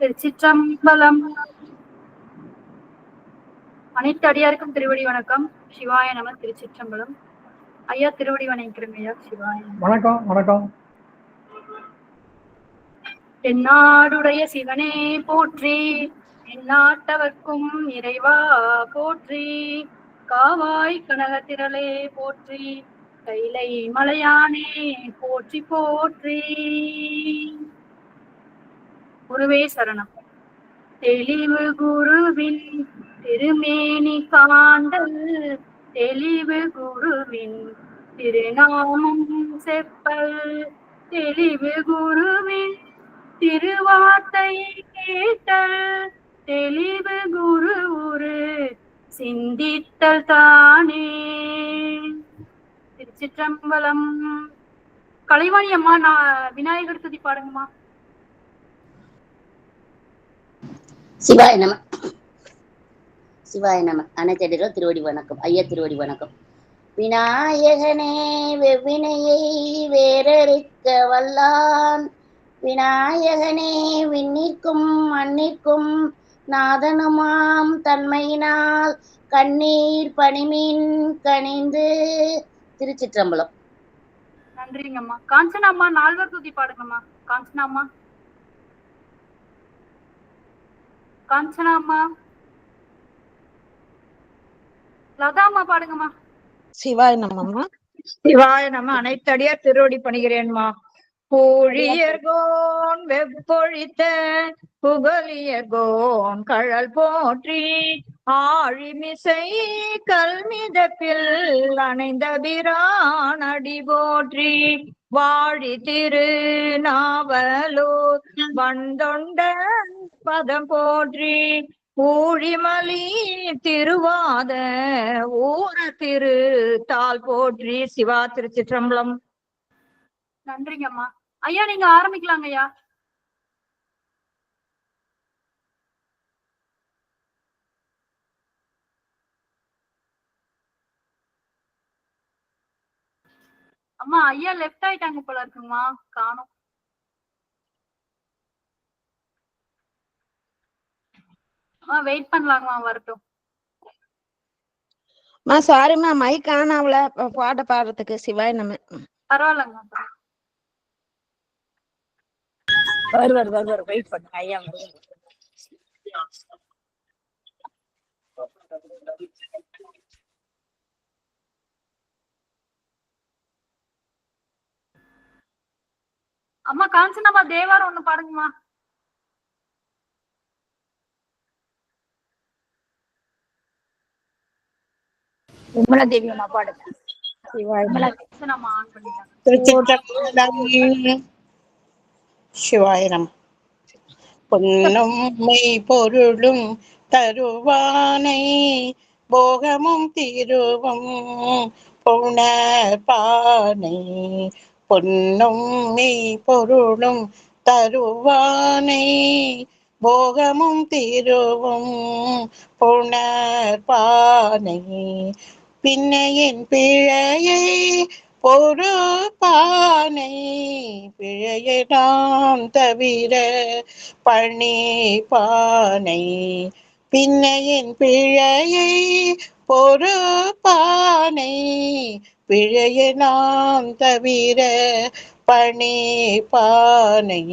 திருச்சிற்றம்பலம். அனைத்து அடியாருக்கும் திருவடி வணக்கம். சிவாய நம. திருச்சிற்றம்பலம். ஐயா திருவடி வணங்கிக்கிறேங்க ஐயா. சிவாய வணக்கம். வணக்கம். தென்னாடுடைய சிவனே போற்றி, எந்நாட்டவர்க்கும் இறைவா போற்றி, காவாய் கனகத்திரளே போற்றி, கைலை மலையானே போற்றி போற்றி. குருவே சரணம். தெளிவு குருவின் திருமேனி காண்டல், தெளிவு குருவின் திருநாமம் செப்பல், தெளிவு குருவின் திருவார்த்தை கேட்டல், தெளிவு குரு உரு சிந்தித்தல் தானே. திருச்சிற்றம்பலம். கலைவாணி அம்மா, நான் விநாயகர் துதி பாடுங்கம்மா. சிவாய நம. சிவாய நம. அனைத்தடிகளும் திருவடி வணக்கம். ஐயா திருவடி வணக்கம். விநாயகனே வெவ்வினையை வேறறுக்க வல்லான், விநாயகனே விண்ணிற்கும் மண்ணிற்கும் நாதனுமாம் தன்மையினால் கண்ணீர் பணிமின் கனிந்து. திருச்சிற்றம்பலம். நன்றிங்கம்மா. காஞ்சனா அம்மா, நால்வர் துதி பாடுங்கம்மா. காஞ்சனா அம்மா, காஞ்சனா அம்மா. லதா அம்மா பாடுங்கம்மா. சிவாய நமம்மா. சிவாய நம்ம. அனைத்தடியார் திருவடி பணிகிறேன்மா. பூழியர்கோன் வெப்பொழித்த புகழியர்கோன் கழல் போற்றி, ஆழிமிசை கல்மிதப்பில் அணைந்த பிரான் அடி போற்றி, வாழி திரு நாவலூர் வந்தொண்ட பதம் போற்றி, ஊழிமலி திருவாத ஊர திரு தாள் போற்றி. சிவா. திருச்சிற்றம்பலம். நன்றிங்கம்மா. ஐயா நீங்க ஆரம்பிக்கலாங்க ஐயா. அம்மா ஐயா லெஃப்ட் ஆயிட்டாங்க போல இருக்குங்கம்மா, காணோம். வெயிட் பண்ணலாங்கம்மா, வரட்டும். சாரிம்மா, மைக் ஆனாவல பாட பாடுறதுக்கு. சிவாய நம்ம. பரவாயில்லங்கம்மா. வருவார் வெயிட் பண்ணுங்க ஐயா. அம்மா காஞ்சனாமா, தேவாரம் ஒண்ணு பாடுங்கம்மா. விமலா தேவி அம்மா பாடுங்க. சிவாய நம. பொன்னும் மெய் பொருளும் தருவானை, போகமும் தீருவும் புனர்பானை, பொன்னும் மெய் பொருளும் தருவானை, போகமும் தீருவும் புனர்பானை, பின்னையின் பிழையை பொறுப்பானை, பிழையை நாம் தவிர பணிப்பானை, பின்னையின் பிழையை பொறுப்பானை, பிழையை நாம் தவிர பணிப்பானை,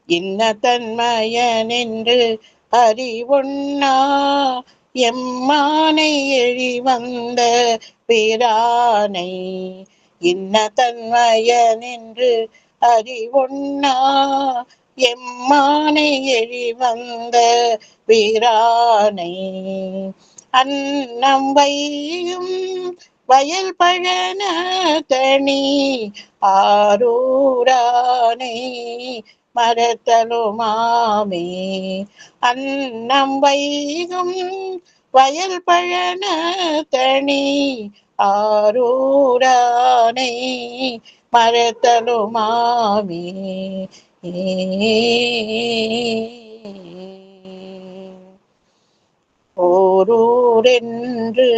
இன்ன தன்மயன் என்று அறிவொண்ணா எம்மானை எழிவந்த பிரானை, இன்ன தன்மயன் என்று அறிவொண்ணா எம்மானை எழிவந்த பிரானை, அன்னம் வையும் வயல் பழன தனி ஆரூரானை மரத்தலுமாமே, அன்னம் வைகும் வயல் பழன தனி ஆரூரானை மரத்தலுமாமே. ஓரூரென்று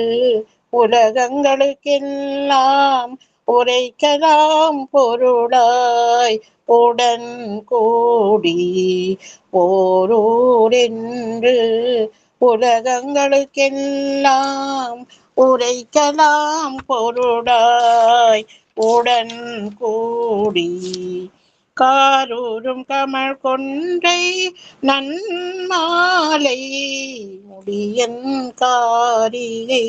உலகங்களுக்கெல்லாம் உரைக்கலாம் பொருளாய் உடன் கூடி ஓரூரென்று உலகங்களுக்கெல்லாம் உரைக்கலாம் பொருளாய் உடன் கூடி காரூரும் கமல் கொன்றை நன்மாலை முடியன் காரிகை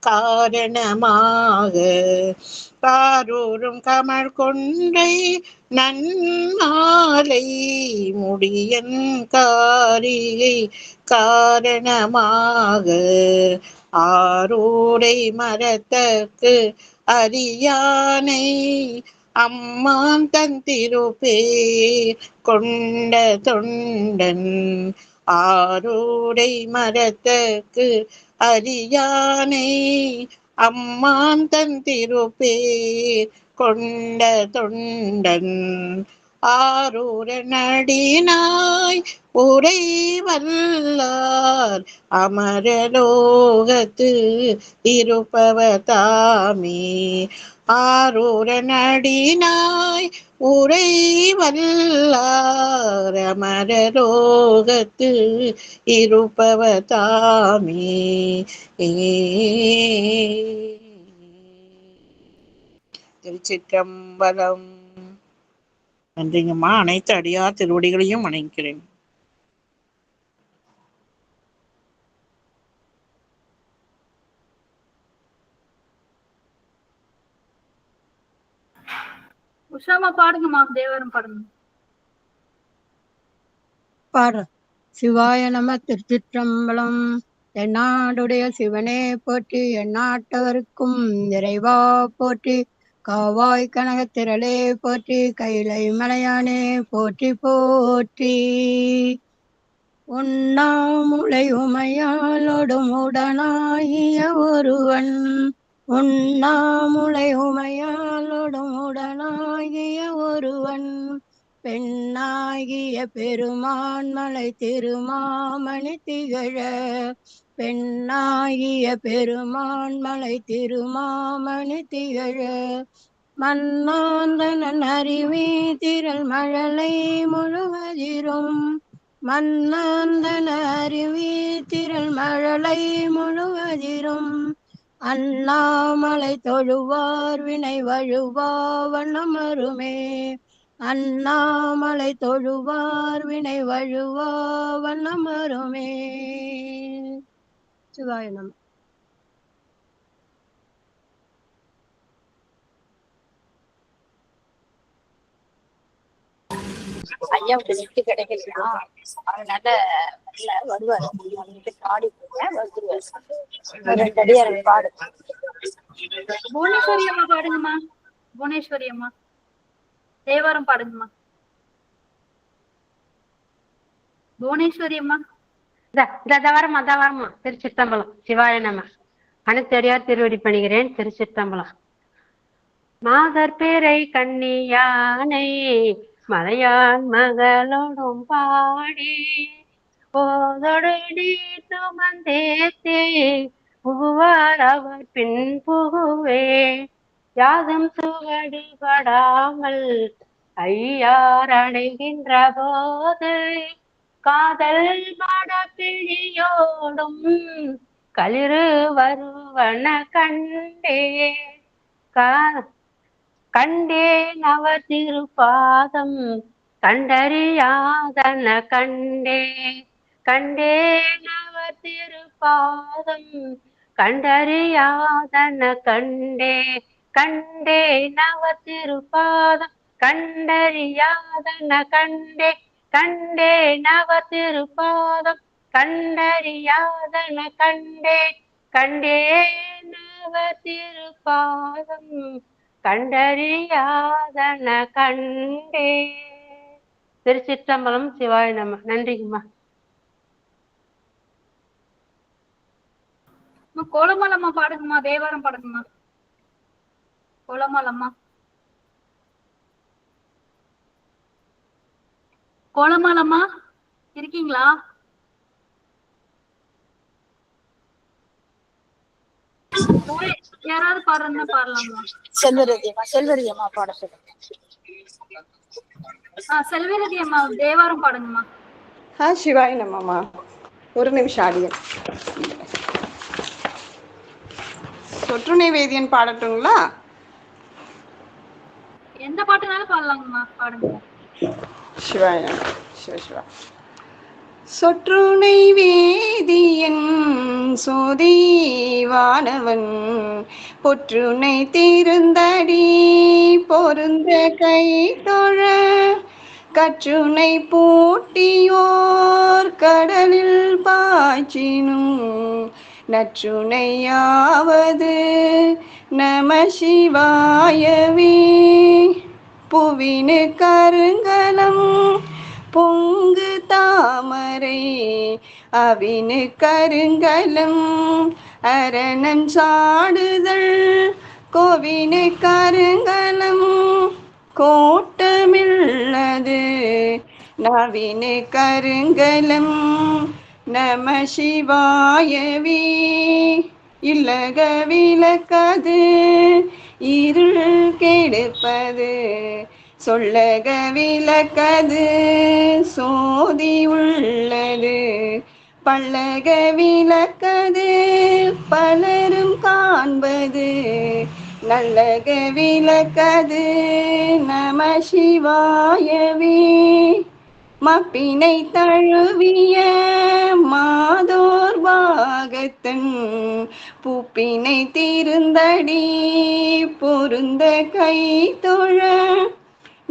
காரணமாக காரூரும் கமல் கொன்றை நன்மாலை முடியன் காரிகை காரணமாக ஆரூரை மரத்தற்கு அரியானை அம்மான் தன் திருப்பேர் கொண்ட தொண்டன் ஆரூரை மரத்தற்கு அரியானை அம்மான் தன் திருப்பேர் கொண்ட தொண்டன் ஆரூர நடினாய் உரை வல்லார் அமரலோகத்து இருப்பவதாமே ஆரூர நடினாய் உரை வல்லார் அமரலோகத்து இருப்பவதாமே. திருச்சிற்றம்பலம். நன்றிங்கம்மா. அனைத்து அடியார் திருவடிகளையும் வணங்குகிறேன். உஷாமா பாடுங்கம்மா, தேவாரம் பாடுங்க. பாடுற. சிவாய நம. திருச்சிற்றம்பலம். தென்னாடுடைய சிவனே போற்றி, எந்நாட்டவருக்கும் இறைவா போற்றி, காவாய் கனகத்திரளே போற்றி, கைலை மலையானே போற்றி போற்றி. உண்ணாமுலை உமையாலோடும் உடனாகிய ஒருவன், உண்ணாமுலை உமையாலோடும் உடனாகிய ஒருவன், பெண்ணாகிய பெருமான் மலை திருமாமணி திகழ, பெண்ணாகிய பெருமான் மலை திருமாமணி திகழ, மன்னாந்தனன் அருவி திரள் மழலை முழுவதிரும், மன்னாந்தன அருவி திரள் மழலை முழுவதிரும், அண்ணாமலை தொழுவார் வினை வழுவா வண்ணமருமே, அண்ணாமலை தொழுவார் வினை வழுவா வண்ணமருமே. சிவாய நம. ஐயா நெட்டு கிடைக்கலையா? அதனால வருவாரு. பாடி வந்துருவாரு. 2 அடியார் பாடு. புவனேஸ்வரி அம்மா பாடுங்கம்மா. புவனேஸ்வரி அம்மா தேவாரம் பாடுங்கம்மா. புவனேஸ்வரி அம்மா. வரமா. திருச்சிற்றம்பலம். சிவாய நம. அனைத்தடியார் திருவடி பணிகிறேன். திருச்சிற்றம்பலம். மாதர்பேரை கண்ணியானை மலையான் மகளோடும் பாடி போதொடு நீர் சுமந்தேத்தே புகுவார் அவர் பின் புகுவே, யாதும் சுவடுபடாமல் ஐயார் அடைகின்ற போது காதல் மாட பிழியோடும் களிறு வருவன கண்டே, கண்டேன் அவர் திருப்பாதம் கண்டறியாதன கண்டே, கண்டேன் அவர் திருப்பாதம் கண்டறியாதன கண்டே, கண்டேன் அவர் திருப்பாதம் கண்டறியாதன கண்டே, கண்டேன் அவர் திருப்பாதம் கண்டறியாதன கண்டே, கண்டேன் அவர் திருப்பாதம் கண்டறியாதன கண்டே. திருச்சிற்றம்பலம். சிவாய நம. நன்றிங்கம்மா. கோலமாலம்மா பாடுங்கம்மா. தேவாரம் பாடுங்கம்மா. கோலமாலம்மா. கோலமாலம்மா இருக்கீங்களா? யாராவது பாடுறதுன்னா பாடலாமா? செல்வரதி அம்மா பாட சொல்லுங்க. செல்வரதி அம்மா தேவாரம் பாடுங்கம்மா. சிவாய நம்மம்மா. ஒரு நிமிஷம் ஆடியன். சொற்றுணை வேதியன் பாடட்டுங்களா? எந்த பாட்டுனாலும் பாடலாங்கம்மா, பாடுங்க. சிவாய சிவா. சொற்றுணை வேதியன் சோதிவானவன் பொற்றுணை திருந்தடி பொருந்த கை தொழ கற்றுணை பூட்டியோர் கடலில் பாய்ச்சினும் நற்றுணையாவது நம சிவாயவே. புவினு கருங்கலம் பொங்கு தாமரை அவினு கருங்கலம் அரணன் சாடுதல் கோவினு கருங்கலம் கோட்டமில்லது நவினு கருங்கலம் நம சிவாயவே. இல்லக விளக்கது இருள் கெடுப்பது சொல்லக விளக்கது சோதி உள்ளது பல்லக விளக்கது பலரும் காண்பது நல்லக விளக்கது நம சிவாயவே. மப்பினை தழுவிய மாதோர் பாகத்தன் பூப்பினை திருந்தடி பொருந்த கை தொழ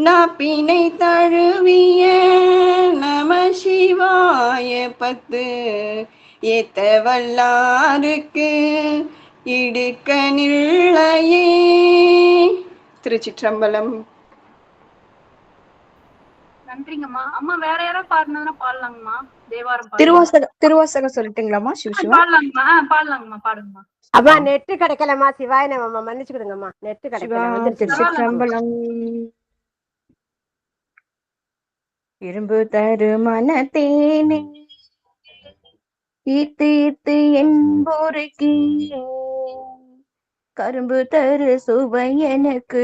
நாப்பினை தழுவிய நம சிவாய 10 ஏத்த வல்லாருக்கு இடுக்க நில்லையே. திருச்சிற்றம்பலம். நன்றிங்கம்மா. அம்மா வேற யாராவது பாடுனதுன்னா பாடலாங்கம்மா. தேவாரம் திருவாசகம் சொல்லட்டுங்களாம்மா? சிவசிவா பாடலாங்கம்மா. பாடலாங்கம்மா, பாடுங்கம்மா. அம்மா நெட்டு கிடைக்கலம்மா. சிவாய நம்ம மன்னிச்சுக்கிடுங்கம்மா, நெட்டு கிடைக்கல. திருச்சிற்றம்பலம். இரும்பு தரு மனத்தேனே ஈர்த்து ஈர்த்து என்போருக்கு கரும்பு தரு சுவை எனக்கு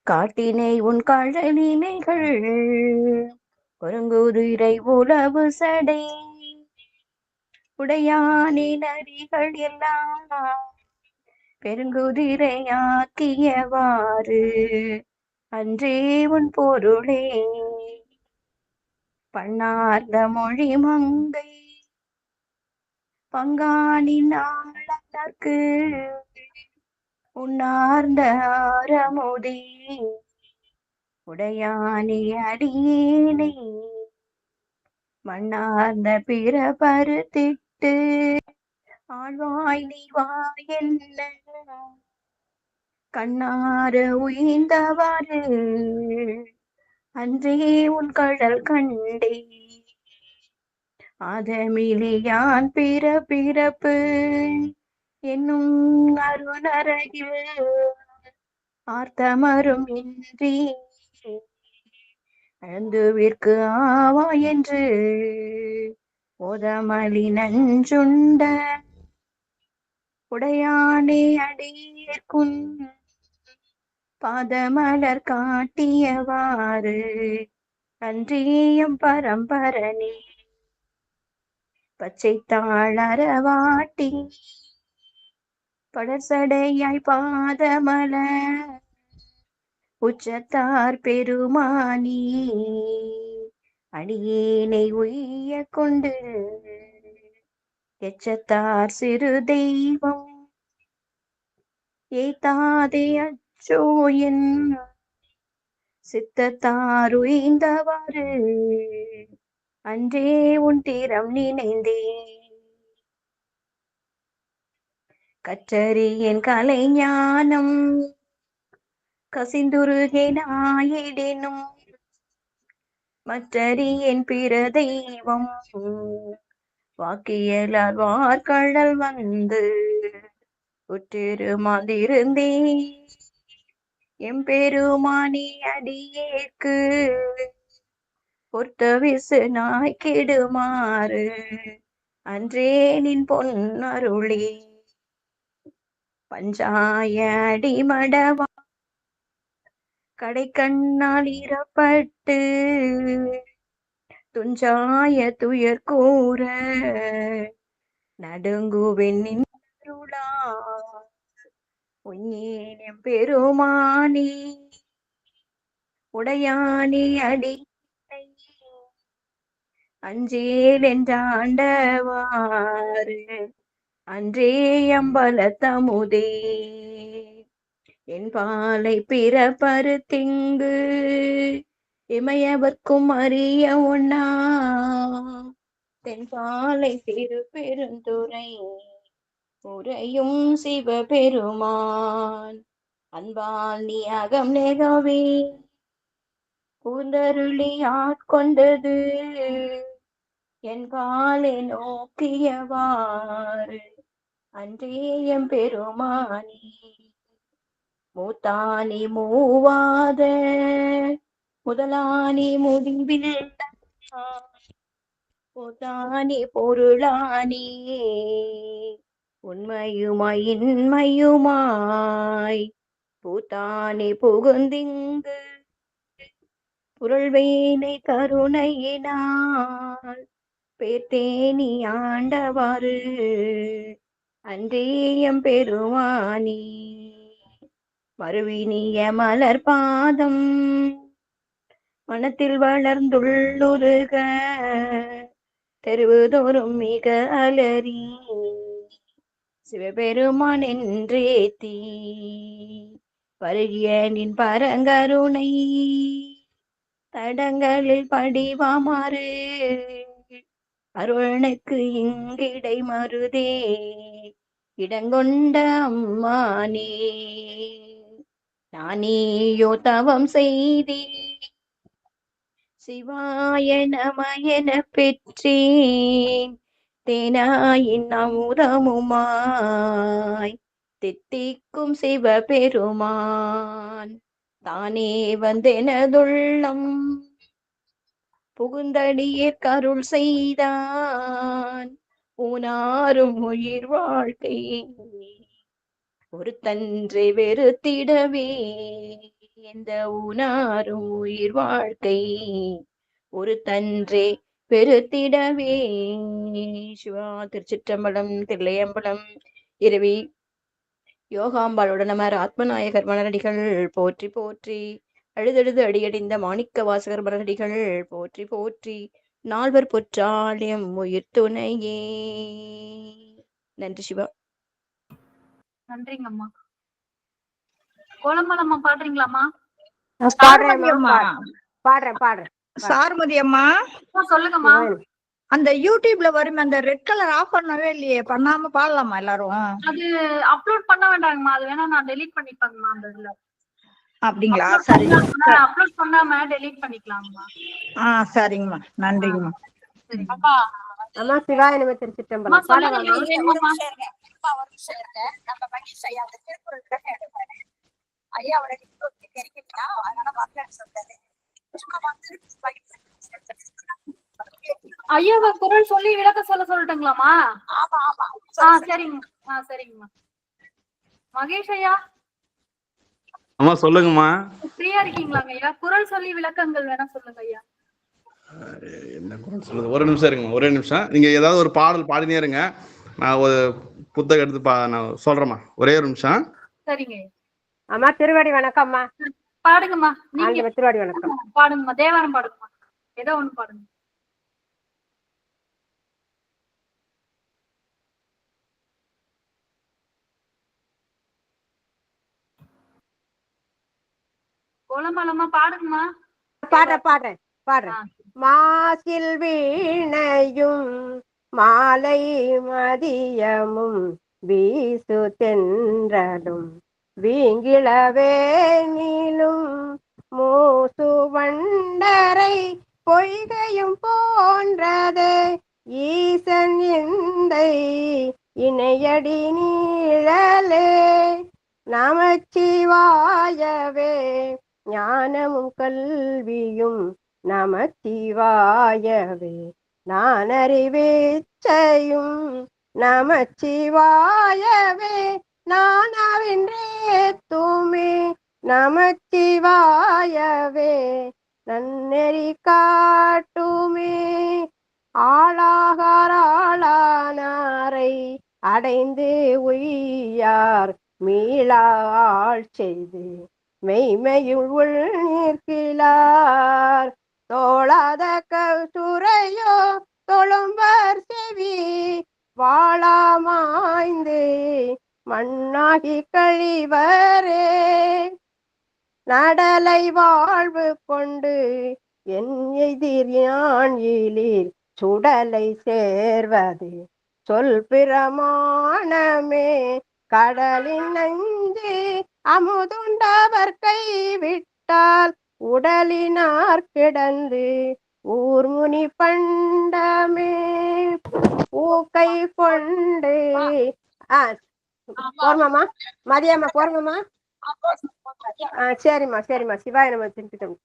காட்டினை உன் கழலினைகள் குறுங்குதிரை உளவு சடை உடையானின் அடிகள் எல்லாம் பெருங்குதிரையாக்கியவாறு அன்றே உன் பொருளே பண்ணார்ந்த மொழி மங்கை பங்கானின் ஆளர்க்கு உன்னார்ந்த ஆரமுதே உடையானே அடியேனை மண்ணார்ந்த பிற பருத்திட்டு ஆழ்வாய் நீ வாயென்ன கண்ணார உயிர்ந்தவாறு அன்றே உன் கழல் கண்டே ஆதமிலியான் பிறப்பு என்னும் அருணரகில் ஆர்த்தமரும் இன்றி அழுந்துவிற்கு ஆவா என்று ஓதமலி நஞ்சுண்ட உடையானே அடியேற்கும் பாதமலர் காட்டியவாறு அன்றியம் பரம்பரனே பச்சை தாளரவாட்டி படர்சடையாய் பாதமலர் உச்சத்தார் பெருமானி அடியேனை உய்ய கொண்டு எச்சத்தார் சிறு தெய்வம் ஏத்தாதே அச்சோ என் சித்தத்தார் உய்ந்தவாறு அன்றே உன் தீரம் நினைந்தே கற்றறியேன் கலை ஞானம் கசிந்துருகேனாயிடினும் மற்றறியேன் பிற தெய்வம் வாக்கியலார் வார்கழல் வந்து உற்றிருமாந்திருந்தே எம்பெருமானி அடியேற்கு பொறுத்த விசு நாய்க்கிடுமாறு அன்றே நின் பொன்னருளே பஞ்சாய அடிமடவா கடை கண்ணால் ஈரப்பட்டு துஞ்சாய துயர் கூற நடுங்குவெண்ணின் உன்னேனம் பெருமானி உடையானி அடி அஞ்சேல் என்றாண்டவாறு அன்றே அம்பல தமுதே என் பாலை பிறப்பரு திங்கு இமையவர்க்கும் அறிய ஒண்ணா தென் பாலை திரு பெருந்துரை உரையும் சிவபெருமான் அன்பால் நீ அகம் நெகவே கூந்தருளி ஆட்கொண்டது என் காலை நோக்கியவாறு அன்றேயம் பெருமானி மூத்தானி மூவாத முதலானி முடிவில் மூத்தானி பொருளானி உண்மையுமாய் இன்மையுமாய் பூத்தானி புகுந்திங்கு புரள்வேனை கருணையினால் பேர்த்தேனி ஆண்டவாறு அன்றேயம் பெருமானி மறுவினிய மலர் பாதம் மனத்தில் வளர்ந்துள்ளுருக தெருவுதோறும் மிக அலறி சிவபெருமான் என்றேத்தி வருகிய நின் பரங்கருணை தடங்களில் படிவாமாறு அருணனுக்கு இங்கிடை மருதே இடங்கொண்ட அம்மானே நானேயோ தவம் செய்தே சிவாய நம என பெற்றேன் தேனாயின் அமுதமுமாய் தித்திக்கும் சிவபெருமான் தானே வந்தெனதுள்ளம் புகுந்தடியேற் கருள் செய்தான் ஊனாரும் உயிர் வாழ்க்கை ஒரு தன்றை வெறுத்திடவே எந்த ஊனாரும் உயிர் வாழ்க்கை ஒரு தன்றே பெருத்திடவே. சிவா. திருச்சிற்றம்பலம். தில்லையம்பலம். இரவி யோகாம்பாளுடன் நமர் ஆத்மநாயகர் மலரடிகள் போற்றி போற்றி. அழுதழுது அடியடிந்த மாணிக்க வாசகர் மலரடிகள் போற்றி போற்றி. நால்வர் பொற்றாலியம் உயிர் துணையே. நன்றி சிவா. நன்றிங்க அம்மா. கோலம்மாள் அம்மா பாடுறீங்களாம்மா? பாடுறேன். சாருமதி அம்மா சொல்லுங்கம்மா. அந்த யூடியூப்ல வரும் அந்த ரெட் கலர் ஆஃப் பண்ணவே இல்லையே, பண்ணாம பாடலாமா எல்லாரும்? அது அப்லோட் பண்ண வேண்டாங்கம்மா, அது வேணா நான் டெலீட் பண்ணிப்பேங்கம்மா. அந்த இதுல அப்படிங்களா? சரி, அப்லோட் பண்ணாம டெலீட் பண்ணிக்கலாம்மா. சரிங்கம்மா. நன்றிங்கம்மா. அம்மா சிவாய நம. திருச்சிற்றம்பலம். ஐயாவோட தெரிவிக்கலாம், அதனால வரலன்னு சொல்றாரு. ஐயாவை குரல் சொல்லி விளக்க சொல்லட்டுங்களாமா? சரிங்கம்மா. சரிங்கம்மா. மகேஷ் ஐயா. அம்மா சொல்லுங்கம்மா. ஃப்ரீயா இருக்கீங்களாங்க ஐயா? குரல் சொல்லி விளக்கங்கள் வேணா சொல்லுங்க ஐயா. என்ன குரல் சொல்லுது? ஒரு நிமிஷம் இருங்கம்மா, ஒரே நிமிஷம். நீங்க ஏதாவது ஒரு பாடல் பாடினே இருங்க, நான் ஒரு புத்தகம் எடுத்து நான் சொல்றேம்மா. ஒரே ஒரு நிமிஷம். சரிங்க அம்மா. திருவடி வணக்கம்மா. பாடுங்கம்மா. நீங்க திருவடி வணக்கம் பாடுங்கம்மா. தேவாரம் பாடுங்கம்மா. ஏதோ ஒண்ணு பாடுங்க. கோலம்மாளம்மா பாடுங்கம்மா. பாடுறேன். மாசில் வீணையும் மாலை மதியமும் வீசு தென்றலும் வீங்கிளவேனிலும் மூசு வண்டரை பொய்கையும் போன்றது ஈசன் எந்தை இணையடி நீழலே நமச்சிவாயவே ஞானமும் கல்வியும் நமச்சிவாயவே நானறிவேச்சையும் நமச்சிவாயவே நானாவென்றே தூமே நமச்சிவாயவே நன்னெறி காட்டுமே. ஆளாகாராளானாரை அடைந்து உய்யார் மீளாள் செய்து மெய்மையுள் உள் நிற்கிறார். தோளாத கசுரையோ தொழும்பர் செவி வாழாமாய்ந்து மண்ணாகி கழிவரே. நடலை வாழ்வு கொண்டு என் எதிர் யான் இலீர் சுடலை சேர்வது சொல் பிரமாணமே. கடலின் நஞ்சு அமுதுண்டவர் கைவிட்டால் உடலினார் கிடந்து ஊர்முனி பண்டமே. ஊக்கை கொண்டு போர்மாமா மதியம்மா போர்மாமா. சரிம்மா சரிம்மா. சிவாய நம்ம திருப்பிட்டோம்.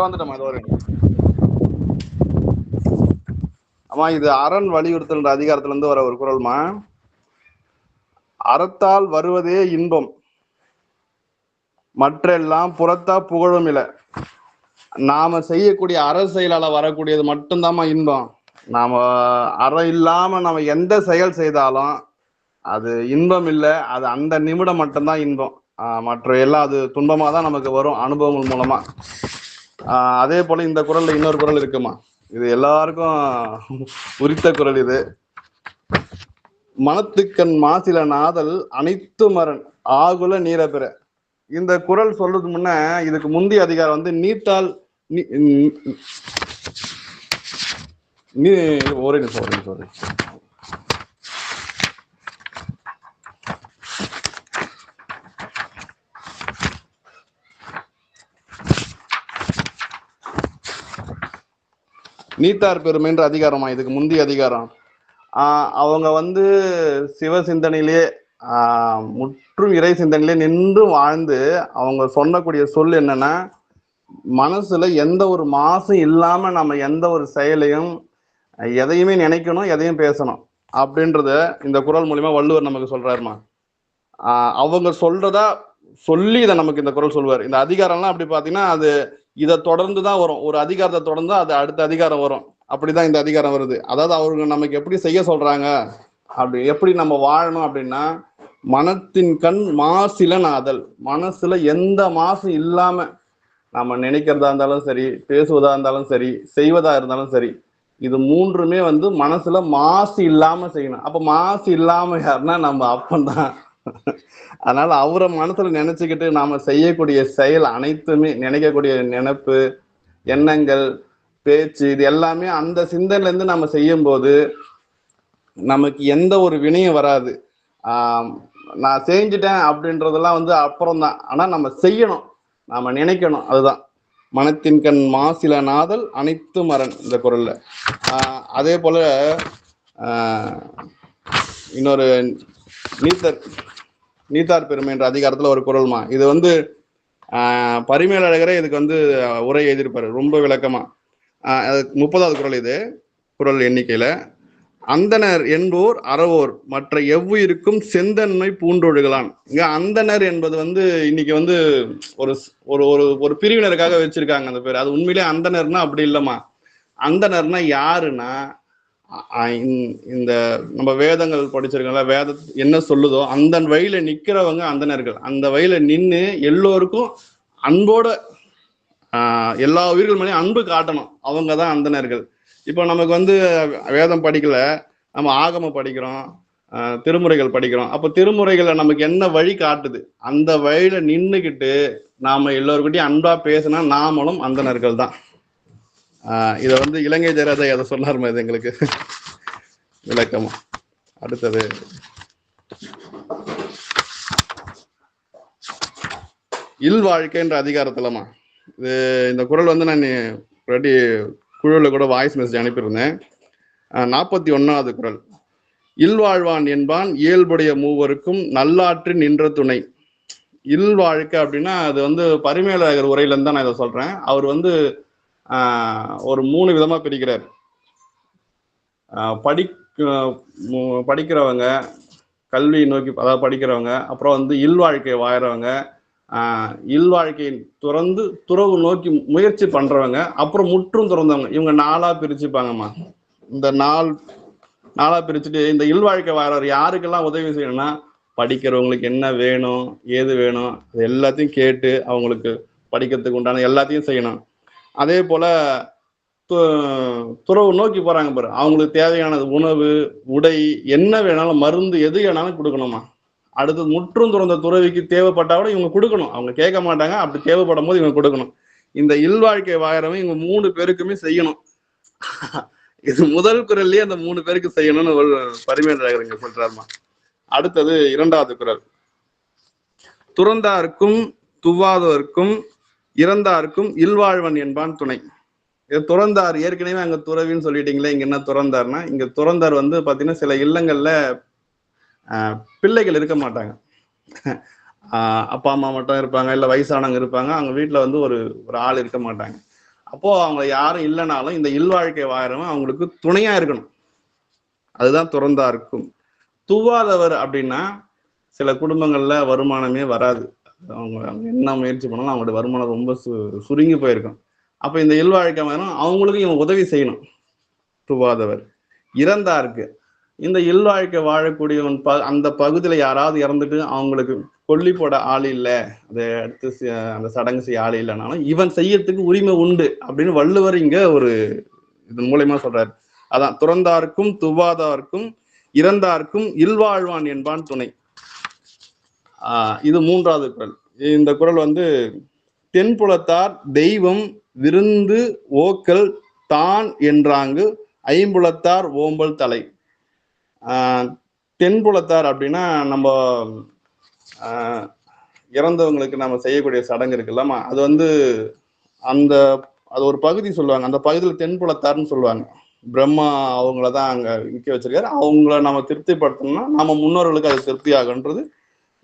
வந்துட்டோமா இது ஒரு ஆமா. இது அரண் வலியுறுத்தல் அதிகாரத்துல இருந்து வர ஒரு குறள்மா. அறத்தால் வருவதே இன்பம், மற்றெல்லாம் புறத்தா புகழும் இல்லை. நாம செய்யக்கூடிய அற செயலால வரக்கூடியது மட்டும்தாம்மா இன்பம். நாம அறம் இல்லாம நம்ம எந்த செயல் செய்தாலும் அது இன்பம் இல்லை. அது அந்த நிமிடம் மட்டும்தான் இன்பம். மற்ற எல்லாம் அது துன்பமா தான் நமக்கு வரும் அனுபவங்கள் மூலமா. அதே போல இந்த குறள்ல இன்னொரு குறள் இருக்குமா. இது எல்லாருக்கும் உரித்த குறள் இது. மனத்துக்கண் மாசில நாதல் அனைத்து மரண் ஆகுல நீர பெற. இந்த குறள் சொல்றது முன்ன இதுக்கு முந்தைய அதிகாரம் வந்து நீத்தால் ஒரே நிமிஷம். நீத்தார் பெருமைன்ற அதிகாரமா இதுக்கு முந்தைய அதிகாரம். அவங்க வந்து சிவ சிந்தனையிலே முற்றும் இறை சிந்தனையிலே நின்று வாழ்ந்து அவங்க சொல்லக்கூடிய சொல் என்னன்னா, மனசுல எந்த ஒரு மாசும் இல்லாம நம்ம எந்த ஒரு செயலையும் எதையுமே நினைக்கணும், எதையும் பேசணும் அப்படின்றத இந்த குறள் மூலியமா வள்ளுவர் நமக்கு சொல்றாருமா. அவங்க சொல்றதா சொல்லி இதை நமக்கு இந்த குறள் சொல்லுவார். இந்த அதிகாரம்லாம் அப்படி பாத்தீங்கன்னா அது இதை தொடர்ந்துதான் வரும். ஒரு அதிகாரத்தை தொடர்ந்து அது அடுத்த அதிகாரம் வரும். அப்படிதான் இந்த அதிகாரம் வருது. அதாவது அவங்க நமக்கு எப்படி செய்ய சொல்றாங்க, அப்படி எப்படி நம்ம வாழணும் அப்படின்னா, மனத்தின் கண் மாசில நாதல். மனசுல எந்த மாசும் இல்லாம நம்ம நினைக்கிறதா இருந்தாலும் சரி, பேசுவதா இருந்தாலும் சரி, செய்வதா இருந்தாலும் சரி, இது மூன்றுமே வந்து மனசுல மாசு இல்லாம செய்யணும். அப்ப மாசு இல்லாம யாருன்னா நம்ம அப்பந்தான். அதனால அவரை மனசுல நினைச்சுக்கிட்டு நாம செய்யக்கூடிய செயல் அனைத்துமே, நினைக்கக்கூடிய நினைப்பு, எண்ணங்கள், பேச்சு, இது எல்லாமே அந்த சிந்தனையில இருந்து நம்ம செய்யும் போது நமக்கு எந்த ஒரு வினையும் வராது. நான் செஞ்சுட்டேன் அப்படின்றதெல்லாம் வந்து அப்புறம்தான். ஆனா நம்ம செய்யணும், நாம நினைக்கணும். அதுதான் மனத்தின் கண் மாசில நாதல் அனைத்து மரண் இந்த குறள்ல. அதே போல இன்னொரு நீத்தார் பெருமை என்ற அதிகாரத்துல ஒரு குறள்மா. இது வந்து பரிமேலழகரே இதுக்கு வந்து உரை எழுதியிருப்பாரு ரொம்ப விளக்கமா. 30வது குறள் இது. குறள் எண்ணிக்கையில அந்தனர் என்போர் அறவோர் மற்ற எவ்வுயிருக்கும் செந்தன்மை பூண்டொழுகலான். இங்க அந்தனர் என்பது வந்து இன்னைக்கு வந்து ஒரு ஒரு ஒரு பிரிவினருக்காக வச்சிருக்காங்க அந்த பேர். அது உண்மையிலே அந்தனர்னா அப்படி இல்லைம்மா. அந்தனர்னா யாருன்னா, இந்த நம்ம வேதங்கள் படிச்சிருக்கோம்ல, வேத என்ன சொல்லுதோ அந்த வழியில நிக்கிறவங்க அந்தனர்கள். அந்த வழியில நின்று எல்லோருக்கும் அன்போட எல்லா உயிர்கள் மேலேயும் அன்பு காட்டணும், அவங்க தான் அந்தனர்கள். இப்போ நமக்கு வந்து வேதம் படிக்கல, நம்ம ஆகம படிக்கிறோம், திருமுறைகள் படிக்கிறோம். அப்போ திருமுறைகளை நமக்கு என்ன வழி காட்டுது, அந்த வழியில நின்றுக்கிட்டு நாம எல்லோருக்கிட்டையும் அன்பா பேசினா நாமளும் அந்தனர்கள் தான். இதை வந்து இலங்கை ஜெயராஜா அதை சொன்னார் இது எங்களுக்கு விளக்கமா. அடுத்தது இல் வாழ்க்கை என்ற அதிகாரத்துலமா இந்த குறள் வந்து நான் ரெடி குழுவில் கூட வாய்ஸ் மெசேஜ் அனுப்பியிருந்தேன். 41வது குறள். இல்வாழ்வான் என்பான் இயல்புடைய மூவருக்கும் நல்லாற்றின் நின்ற துணை. இல்வாழ்க்கை அப்படின்னா அது வந்து பரிமேலழகர் உரையிலேருந்து தான் நான் இதை சொல்றேன். அவர் வந்து ஒரு 3 விதமா பிரிக்கிறார். படிக்கிறவங்க, கல்வி நோக்கி அதாவது படிக்கிறவங்க, அப்புறம் வந்து இல்வாழ்க்கையை வாழறவங்க, இல்வாழ்க்கையை துறந்து துறவு நோக்கி முயற்சி பண்றவங்க, அப்புறம் முற்றும் துறந்தவங்க. இவங்க 4ஆ பிரிச்சுப்பாங்கம்மா. இந்த 4ஆ பிரிச்சுட்டு இந்த இல்வாழ்க்கை வாழறவர் யாருக்கெல்லாம் உதவி செய்யணும்னா, படிக்கிறவங்களுக்கு என்ன வேணும் ஏது வேணும் அது எல்லாத்தையும் கேட்டு அவங்களுக்கு படிக்கிறதுக்கு உண்டான எல்லாத்தையும் செய்யணும். அதே போல துறவு நோக்கி போறாங்க பாரு, அவங்களுக்கு தேவையானது உணவு, உடை, என்ன வேணாலும், மருந்து எது வேணாலும் கொடுக்கணுமா. அடுத்தது முற்றும் துறந்த துறவிக்கு தேவைப்பட்டா கூட இவங்க கொடுக்கணும். அவங்க கேட்க மாட்டாங்க, அப்படி தேவைப்படும் போது இவங்க கொடுக்கணும். இந்த இல்வாழ்க்கை வாழறவங்க இவங்க 3 பேருக்குமே செய்யணும். இது முதல் குறள்லயே அந்த 3 பேருக்கு செய்யணும்னு ஒரு பரிமேலழகர் இங்க சொல்றாருமா. அடுத்தது 2வது குறள். துறந்தார்க்கும் துவாதோர்க்கும் இறந்தார்க்கும் இல்வாழ்வன் என்பான் துணை. துறந்தார் ஏற்கனவே அங்க துறவின்னு சொல்லிட்டீங்களே, இங்க என்ன துறந்தார்னா, இங்க துறந்தார் வந்து பாத்தீங்கன்னா சில இல்லங்கள்ல பிள்ளைகள் இருக்க மாட்டாங்க. அப்பா அம்மா மட்டும் இருப்பாங்க, இல்ல வயசானவங்க இருப்பாங்க. அவங்க வீட்டுல வந்து ஒரு ஆள் இருக்க மாட்டாங்க. அப்போ அவங்க யாரும் இல்லைனாலும் இந்த இல்வாழ்க்கை வாழறவன் அவங்களுக்கு துணையா இருக்கணும். அதுதான் துறந்தார்க்கும். துவாதவர் அப்படின்னா சில குடும்பங்கள்ல வருமானமே வராது. அவங்க என்ன முயற்சி பண்ணாலும் அவங்களோட வருமானம் ரொம்ப சுருங்கி போயிருக்கும். அப்ப இந்த இல்வாழ்க்கை வாழறவன் அவங்களுக்கும் இவன் உதவி செய்யணும். துவாதவர். இறந்தாருக்கு இந்த இல்வாழ்க்கை வாழக்கூடியவன் அந்த பகுதியில யாராவது இறந்துட்டு அவங்களுக்கு கொல்லி போட ஆள் இல்லை, அதை அடுத்து அந்த சடங்கு செய்ய ஆள் இல்லைனாலும் இவன் செய்யறதுக்கு உரிமை உண்டு அப்படின்னு வள்ளுவர் இங்க ஒரு இதன் மூலயமா சொல்றாரு. அதான் துறந்தார்க்கும் துவாதார்க்கும் இறந்தார்க்கும் இல்வாழ்வான் என்பான் துணை. இது 3வது குறள். இந்த குறள் வந்து தென்புலத்தார் தெய்வம் விருந்து ஓக்கல் தான் என்றாங்கு ஐம்புலத்தார் ஓம்பல் தலை. தென்புலத்தார் அப்படின்னா நம்ம இறந்தவங்களுக்கு நம்ம செய்யக்கூடிய சடங்கு இருக்குல்லாமா, அது வந்து அது ஒரு பகுதி சொல்லுவாங்க. அந்த பகுதியில் தென்புலத்தார்னு சொல்லுவாங்க. பிரம்மா அவங்களதான் அங்க நிக்க வச்சிருக்காரு. அவங்கள நம்ம திருப்திப்படுத்தணும்னா நம்ம முன்னோர்களுக்கு அது திருப்தி ஆகுன்றது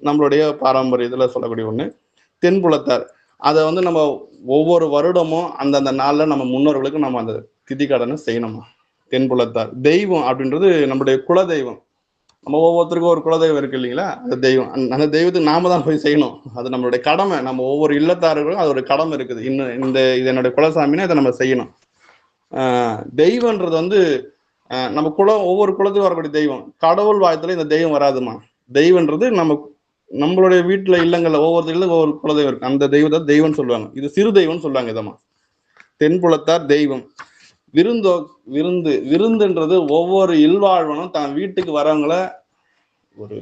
நம்மளுடைய பாரம்பரிய இதுல சொல்லக்கூடிய ஒண்ணு. தென்புலத்தார் அதை வந்து நம்ம ஒவ்வொரு வருடமும் அந்தந்த நாள்ல நம்ம முன்னோர்களுக்கு நம்ம அந்த திதி கடனை செய்யணுமா. தென்புலத்தார். தெய்வம் அப்படின்றது நம்மளுடைய குலதெய்வம். நம்ம ஒவ்வொருத்தருக்கும் ஒரு குலதெய்வம் இருக்கு இல்லைங்களா, அந்த தெய்வம். அந்த தெய்வத்துக்கு நாம தான் போய் செய்யணும். அது நம்மளுடைய கடமை. நம்ம ஒவ்வொரு இல்லத்தாருக்கும் அது ஒரு கடமை இருக்குது. இது என்னுடைய குலசாமின்னா இதை நம்ம செய்யணும். தெய்வன்றது வந்து நம்ம ஒவ்வொரு குலத்திலும் வரக்கூடிய தெய்வம். கடவுள் வாயத்துல இந்த தெய்வம் வராதுமா. தெய்வன்றது நம்மளுடைய வீட்டுல இல்லங்கள்ல ஒவ்வொருத்தருக்கும் ஒவ்வொரு குலதெய்வம் இருக்கு. அந்த தெய்வத்தை தெய்வம்னு சொல்லுவாங்க. இது சிறு தெய்வம்னு சொல்லுவாங்க. இதமா தென்புலத்தார் தெய்வம். விருந்துன்றது ஒவ்வொரு இல்வாழ்வனும் தான் வீட்டுக்கு வரவங்களை ஒரு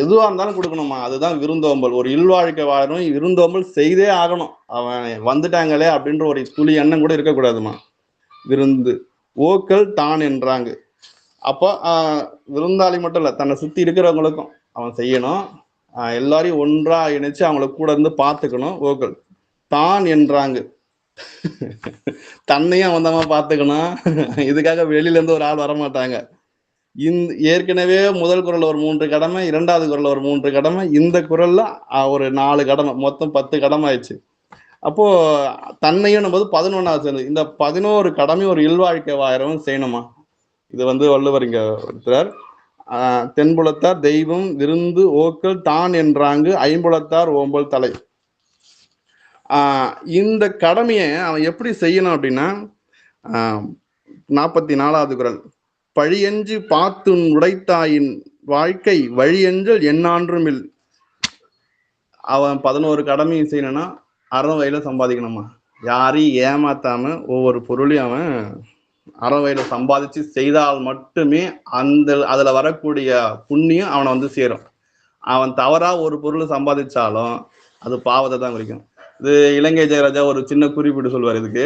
எதுவா இருந்தாலும் கொடுக்கணுமா. அதுதான் விருந்தோம்பல். ஒரு இல்வாழ்க்கை வாழணும், விருந்தோம்பல் செய்தே ஆகணும். அவன் வந்துட்டாங்களே அப்படின்ற ஒரு துளி எண்ணம் கூட இருக்கக்கூடாதுமா. விருந்து ஓக்கல் தான் என்றாங்க. அப்போ விருந்தாளி மட்டும் இல்ல, தன்னை சுத்தி இருக்கிறவங்களுக்கும் அவன் செய்யணும். எல்லாரையும் ஒன்றா இணைச்சு அவங்கள கூட இருந்து பார்த்துக்கணும். ஓக்கல் தான் என்றாங்க. தன்னையும் வந்தமா பார்த்துக்கணும். இதுக்காக வெளியில இருந்து ஒரு ஆள் வரமாட்டாங்க. ஏற்கனவே முதல் குறள் ஒரு 3 கடமை, 2வது குறள் ஒரு 3 கடமை, இந்த குறள்ல ஒரு 4 கடமை, மொத்தம் 10 கடமை ஆயிடுச்சு. அப்போ தன்னையும் போது 11வது சேர்ந்து இந்த 11 கடமை ஒரு இல்வாழ்க்கை வாழறவன் செய்யணுமா. இது வந்து வள்ளுவர் இங்க ஒருத்தர். தென்புலத்தார் தெய்வம் விருந்து ஓக்கல் தான் என்றாங்கு ஐம்புலத்தார் ஓம்பல் தலை. இந்த கடமையை அவன் எப்படி செய்யணும் அப்படின்னா, 44வது குறள். பழியஞ்சு பாத்துன் உடைத்தாயின் வாழ்க்கை வழியஞ்சல் எண்ணான்றுமில். அவன் 11 கடமையும் செய்யணும்னா அறம் வயல சம்பாதிக்கணுமா. யாரையும் ஏமாத்தாம ஒவ்வொரு பொருளையும் அவன் அறம் வயல சம்பாதிச்சு செய்தால் மட்டுமே அதுல வரக்கூடிய புண்ணியம் அவனை வந்து சேரும். அவன் தவறா ஒரு பொருளை சம்பாதிச்சாலும் அது பாவத்தை தான் குறிக்கும். இது இலங்கை ஜெயராஜா ஒரு சின்ன குறிப்பீடு சொல்வார் இதுக்கு.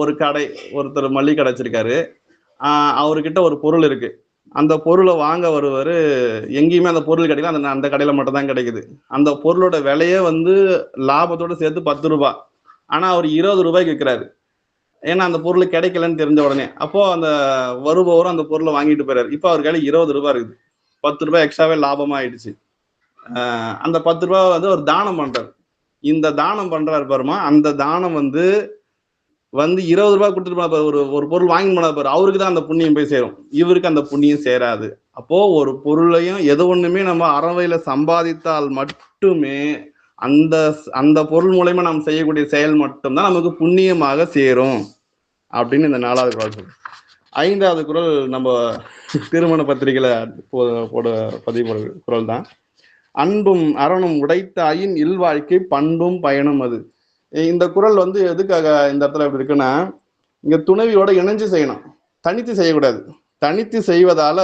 ஒரு கடை, ஒருத்தர் மல்லிகை கடை வச்சிருக்காரு. அவர்கிட்ட ஒரு பொருள் இருக்கு. அந்த பொருளை வாங்க வருவாரு. எங்கேயுமே அந்த பொருள் கிடைக்கல, அந்த அந்த கடையில மட்டும் தான் கிடைக்குது. அந்த பொருளோட விலையே வந்து லாபத்தோட சேர்த்து 10 ரூபாய். ஆனா அவர் 20 ரூபாய்க்கு விற்கிறாரு. ஏன்னா அந்த பொருள் கிடைக்கலன்னு தெரிஞ்ச உடனே. அப்போ அந்த வருபவரும் அந்த பொருளை வாங்கிட்டு போறாரு. இப்போ அவர் கையில 20 ரூபாய் இருக்குது. 10 ரூபாய் எக்ஸ்ட்ராவே லாபமா ஆயிடுச்சு. அந்த 10 ரூபாய் வந்து ஒரு தானம் பண்றாரு. இந்த தானம் பண்றாரு பாருமா, அந்த தானம் வந்து 20 ரூபாய் கொடுத்துட்டு ஒரு பொருள் வாங்கி போனா பாரு, அவருக்கு தான் அந்த புண்ணியம் போய் சேரும், இவருக்கு அந்த புண்ணியம் சேராது. அப்போ ஒரு பொருளையும் எது ஒண்ணுமே நம்ம அறவையில சம்பாதித்தால் மட்டுமே அந்த அந்த பொருள் மூலயமா நாம் செய்யக்கூடிய செயல் மட்டும்தான் நமக்கு புண்ணியமாக சேரும் அப்படின்னு இந்த 4வது குறள் சொல்றோம். 5வது குறள் நம்ம திருமண பத்திரிகையில பதிவு குறள் தான். அன்பும் அறனும் உடைத்தாயின் இல்வாழ்க்கை பண்பும் பயனும் அது. இந்த குறள் வந்து எதுக்காக இந்த இடத்துல எப்படி இருக்குன்னா, இங்க துணைவியோட இணைஞ்சு செய்யணும், தனித்து செய்யக்கூடாது. தனித்து செய்வதால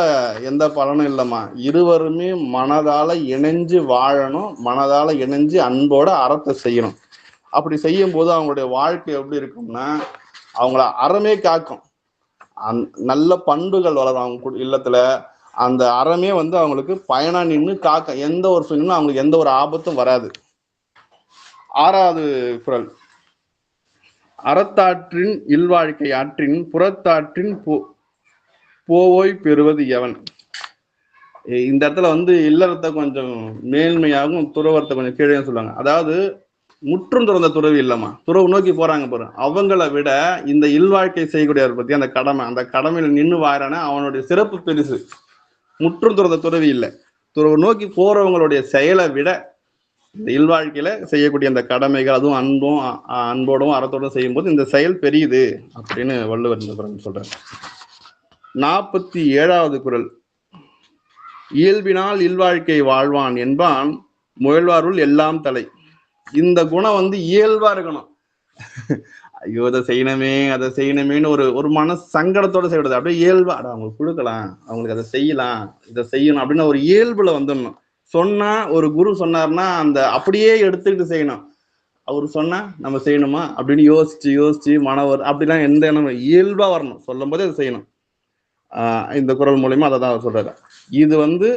எந்த பலனும் இல்லைம்மா. இருவருமே மனதால இணைஞ்சு வாழணும், மனதால இணைஞ்சு அன்போட அறத்தை செய்யணும். அப்படி செய்யும் போது அவங்களுடைய வாழ்க்கை எப்படி இருக்கும்னா, அவங்கள அறமே காக்கும், நல்ல பண்புகள் வளரும் அவங்க இல்லத்துல. அந்த அறமே வந்து அவங்களுக்கு பயனா நின்று காக்க, எந்த ஒரு சூழ்நிலும் அவங்களுக்கு எந்த ஒரு ஆபத்தும் வராது. 6வது குறள், அறத்தாற்றின் இல்வாழ்க்கை ஆற்றின் புறத்தாற்றின் போவோய் பெறுவது எவன். இந்த இடத்துல வந்து இல்லறத்தை கொஞ்சம் மேன்மையாகவும் துறவரத்தை கொஞ்சம் கீழே சொல்லுவாங்க. அதாவது முற்றும் துறந்த துறவி இல்லம்மா, துறவு நோக்கி போறாங்க பாரு, அவங்களை விட இந்த இல்வாழ்க்கை செய்யக்கூடியவர் பத்தி அந்த கடமை, அந்த கடமையில நின்று வாரான அவனுடைய சிறப்பு பெருசு. முற்றும் துறந்த துறவி இல்லை, துறவு நோக்கி போறவங்களுடைய செயலை விட இந்த இல்வாழ்க்கையில செய்யக்கூடிய அந்த கடமைகள், அதுவும் அன்போடும் அறத்தோடும் செய்யும் போது இந்த செயல் பெரியுது அப்படின்னு வள்ளுவர் இந்த குறள் சொல்றாரு. 47வது குறள், இயல்பினால் இல்வாழ்க்கை வாழ்வான் என்பான் முயல்வாருள் எல்லாம் தலை. இந்த குணம் வந்து இயல்பா இருக்கணும். ஐயோ அதை செய்யணுமே அதை செய்யணுமேன்னு ஒரு மன சங்கடத்தோட செய்யக்கூடாது. அப்படியே இயல்பா அவங்களுக்கு கொடுக்கலாம், அவங்களுக்கு அதை செய்யலாம், இதை செய்யணும் அப்படின்னு ஒரு இயல்புல வந்துடணும். சொன்னா ஒரு குரு சொன்னார்னா அந்த அப்படியே எடுத்துக்கிட்டு செய்யணும். அவரு சொன்னா நம்ம செய்யணுமா அப்படின்னு யோசிச்சு மனவர் அப்படிலாம் எந்த எண்ணம் இயல்பா வரணும், சொல்லும் போதே அதை செய்யணும். இந்த குறள் மூலியமா அதை தான் அவர் சொல்றாரு. இது வந்து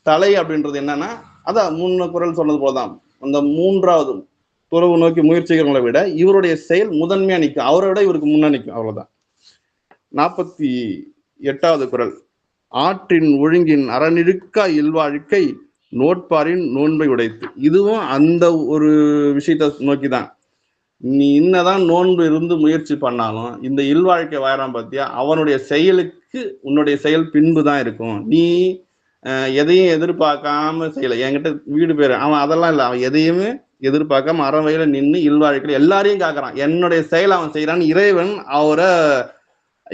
தலை அப்படின்றது என்னன்னா, அதான் முன்ன குறள் சொன்னது போலதான், அந்த 3வது துறவு நோக்கி முயற்சிக்கிறவங்களை விட இவருடைய செயல் முதன்மையா நிற்கும், அவரை விட இவருக்கு முன்னா நிற்கும், அவ்வளவுதான். 48வது குறள், ஆற்றின் ஒழுங்கின் அறநிருக்கா இல்வாழ்க்கை நோட்பாரின் நோன்பை உடைத்து. இதுவும் அந்த ஒரு விஷயத்த நோக்கிதான். நீ இன்னதான் நோன்பு இருந்து முயற்சி பண்ணாலும் இந்த இல்வாழ்க்கை வாழறான் பார்த்தியா, அவனுடைய செயலுக்கு உன்னுடைய செயல் பின்பு தான் இருக்கும். நீ எதையும் எதிர்பார்க்காம செய்யல, என்கிட்ட வீடு பேரு அவன் அதெல்லாம் இல்லை, அவன் எதையுமே எதிர்பார்க்காம அறவையில நின்று இல்வாழ்க்கையில எல்லாரையும் காக்குறான், என்னுடைய செயல் அவன் செய்யறான்னு இறைவன் அவரை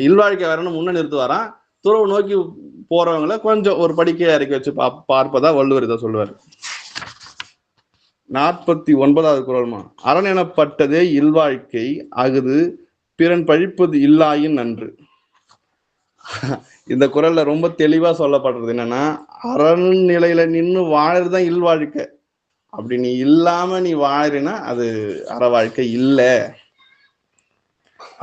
இல்வாழ்க்கை வரணும் முன்ன நிறுத்துவாரான். துறவு நோக்கி போறவங்களை கொஞ்சம் ஒரு படிக்கையை இறக்கி வச்சு பார்ப்பதா வள்ளுவர் இதை சொல்லுவார். 49வது குறள்மா, அரண் எனப்பட்டதே இல்வாழ்க்கை அகுது பிறன் பழிப்பது இல்லாயின் நன்று. இந்த குறள்ல ரொம்ப தெளிவா சொல்லப்படுறது என்னன்னா, அரண் நிலையில நின்று வாழறதுதான் இல்வாழ்க்கை. அப்படி நீ இல்லாம நீ வாழினா அது அற வாழ்க்கை இல்லை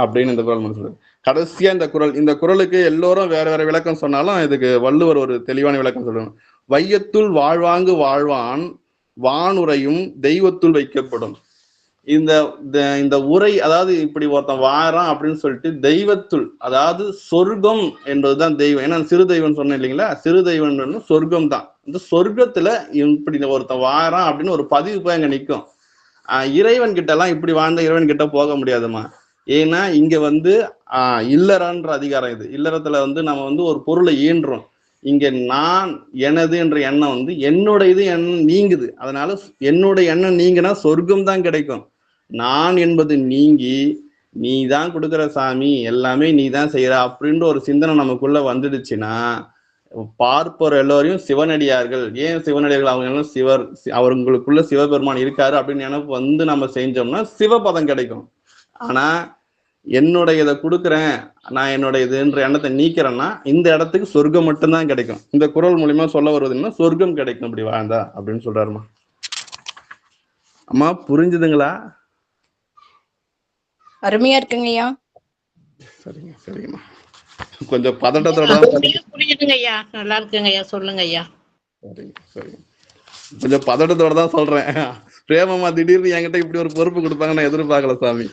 அப்படின்னு இந்த குறள் சொல்லுது. கடைசியா இந்த குறளுக்கு எல்லோரும் வேற வேற விளக்கம் சொன்னாலும் இதுக்கு வள்ளுவர் ஒரு தெளிவான விளக்கம் சொல்லணும். வையத்துள் வாழ்வாங்கு வாழ்வான் வானுரையும் தெய்வத்துள் வைக்கப்படும். இந்த உரை, அதாவது இப்படி ஒருத்தன் வாரான் அப்படின்னு சொல்லிட்டு தெய்வத்துள், அதாவது சொர்க்கம் என்பதுதான் தெய்வம். ஏன்னா சிறு தெய்வம் சொன்னேன் இல்லைங்களா, சிறு தெய்வம் சொர்க்கம் தான். இந்த சொர்க்கத்துல இப்படி ஒருத்தன் வாரான் அப்படின்னு ஒரு பதிவு போய் அங்க நிற்கும். இறைவன் கிட்ட எல்லாம் இப்படி வாழ்ந்த இறைவன் கிட்ட போக முடியாதுமா. ஏன்னா இங்க இல்லறன்ற அதிகாரம் இது. இல்லறத்துல நம்ம ஒரு பொருளை ஈன்றோம். இங்க நான் எனது என்ற எண்ணம் என்னோட இது எண்ணம் நீங்குது. அதனால என்னோட எண்ணம் நீங்கினா சொர்க்கம் தான் கிடைக்கும். நான் என்பது நீங்கி நீ தான் கொடுக்குற சாமி, எல்லாமே நீ தான் செய்யற அப்படின்ற ஒரு சிந்தனை நமக்குள்ள வந்துடுச்சுன்னா பார்ப்போர் எல்லோரையும் சிவனடியார்கள். ஏன் சிவனடியார்கள்? அவங்க எல்லாம் சிவர், அவங்களுக்குள்ள சிவபெருமான் இருக்காரு அப்படின்னு நினைப்பு நம்ம செஞ்சோம்னா சிவபதம் கிடைக்கும். ஆனா என்னுடைய இதை கொடுக்குறேன், நான் என்னோட இதுன்ற எண்ணத்தை நீக்கிறேன்னா இந்த இடத்துக்கு சொர்க்கம் மட்டும்தான் கிடைக்கும். இந்த குறள் மூலியமா சொல்ல வருவதுன்னா சொர்க்கம் கிடைக்கும் அப்படி வாழ்ந்தா அப்படின்னு சொல்றாருமா. அம்மா புரிஞ்சுதுங்களா? அருமையா இருக்குங்கய்யா. சரிங்கம்மா. கொஞ்சம் பதட்டத்தோட தான் புரியுதுங்க ஐயா, நல்லா இருக்குங்க ஐயா, சொல்லுங்க ஐயா. சரி சரி, கொஞ்சம் பதட்டத்தோட தான் சொல்றேன். பிரேமமா திடீர்னு என்கிட்ட இப்படி ஒரு பொறுப்பு கொடுப்பாங்க நான் எதிர்பார்க்கல சாமி.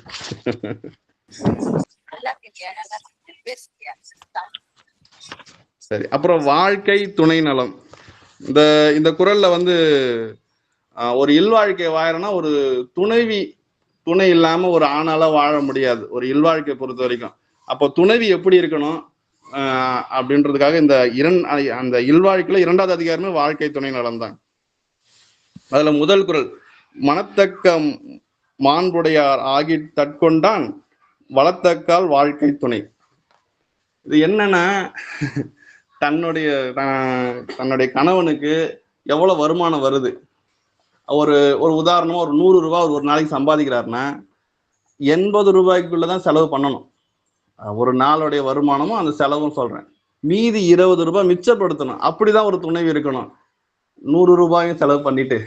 சரி, அப்புறம் வாழ்க்கை துணை நலம். இந்த இந்த குறள்ல வந்து ஒரு இல்வாழ்க்கை வாழறனா ஒரு துணை இல்லாம ஒரு ஆணால வாழ முடியாது, ஒரு இல்வாழ்க்கை பொறுத்த வரைக்கும். அப்போ துணைவி எப்படி இருக்கணும் அப்படின்றதுக்காக இந்த அந்த இல்வாழ்க்கையில 2வது அதிகாரமே வாழ்க்கை துணை நலம் தான். அதுல முதல் குறள், மனத்தக்க மாண்புடையார் ஆகி தற்கொண்டான் வளத்தக்கால் வாழ்க்கை துணை. இது என்னன்னா, தன்னுடைய கணவனுக்கு எவ்வளவு வருமானம் வருது, ஒரு உதாரணமா ஒரு 100 ரூபாய் ஒரு நாளைக்கு சம்பாதிக்கிறாருன்னா 80 ரூபாய்க்குள்ளதான் செலவு பண்ணணும். ஒரு நாளுடைய வருமானமும் அந்த செலவும் சொல்றேன். மீதி 20 ரூபாய் மிச்சப்படுத்தணும். அப்படிதான் ஒரு துணைவி இருக்கணும். 100 ரூபாயும் செலவு பண்ணிட்டு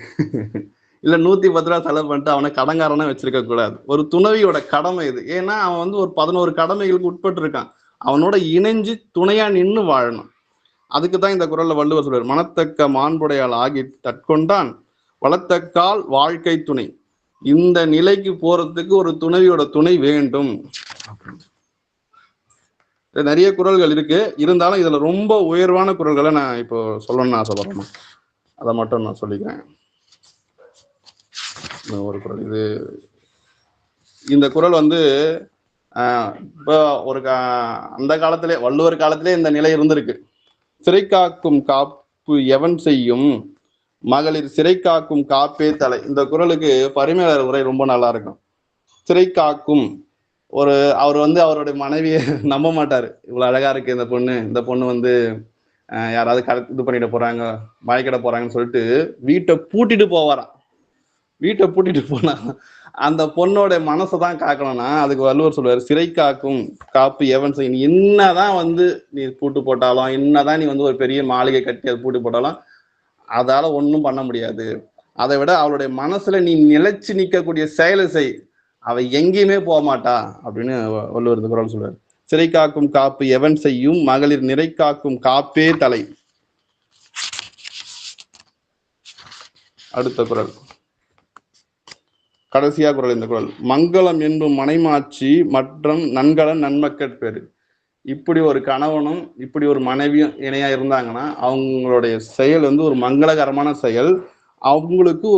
இல்ல 110 ரூபாய் செலவு பண்ணிட்டு அவனை கடங்காரனா வச்சிருக்க கூடாது. ஒரு துணைவியோட கடமை இது. ஏன்னா அவன் வந்து ஒரு 11 கடமைகளுக்கு உட்பட்டு இருக்கான். அவனோட இணைஞ்சு துணையா நின்று வாழணும். அதுக்குதான் இந்த குறள்ல வள்ளுவர் சொல்றார், மனத்தக்க மாண்புடையால் ஆகி தற்கொண்டான் வளத்தக்கால் வாழ்க்கை துணை. இந்த நிலைக்கு போறதுக்கு ஒரு துணைவியோட துணை வேண்டும். நிறைய குறள்கள் இருக்கு, இருந்தாலும் இதுல ரொம்ப உயர்வான குறள்களை நான் இப்போ சொல்லணும்னு ஆசைப்படுறேன். அதை மட்டும் நான் சொல்லிக்கிறேன். ஒரு குறள் இது, இந்த குறள் வந்து இப்போ ஒரு அந்த காலத்திலே வள்ளுவர் காலத்திலே இந்த நிலை இருந்திருக்கு. சிறை காக்கும் காப்பு எவன் செய்யும் மகளிர் சிறை காக்கும் காப்பே தலை. இந்த குறளுக்கு பரிமேலழகர் உரை ரொம்ப நல்லா இருக்கும். சிறை காக்கும், அவர் வந்து அவருடைய மனைவியை நம்ப மாட்டாரு. இவ்வளவு அழகா இருக்கு இந்த பொண்ணு வந்து யாராவது இது பண்ணிட்டு போறாங்க, மயக்கிட போறாங்கன்னு சொல்லிட்டு வீட்டை பூட்டிட்டு போவாராம். வீட்டை பூட்டிட்டு போனா அந்த பொண்ணோட மனசைதான் காக்கணும்னா அதுக்கு வள்ளுவர் சொல்லுவார், சிறை காக்கும் காப்பு எவன் செய்யும். என்னதான் வந்து நீ பூட்டு போட்டாலும், என்னதான் நீ வந்து ஒரு பெரிய மாளிகை கட்டி அது பூட்டு போட்டாலும் அதால ஒன்றும் பண்ண முடியாது. அதை விட அவளுடைய மனசுல நீ நிலைச்சு நிற்கக்கூடிய செயலை செய், அவ எங்கேயுமே போக மாட்டா அப்படின்னு வள்ளுவர் இந்த குறள் சொல்றாரு. சிறை காக்கும் காப்பு எவன் செய்யும் மகளிர் நிறை காக்கும் காப்பே தலை. அடுத்த குறள், கடைசியா குறள் இந்த குறள், மங்களம் என்பும் மனைமாட்சி மற்றும் நன்கலன் நன்மக்கட்பேறு. இப்படி ஒரு கணவனும் இப்படி ஒரு மனைவியும் இணையா இருந்தாங்கன்னா அவங்களுடைய செயல் வந்து ஒரு மங்களகரமான செயல். அவங்களுக்கு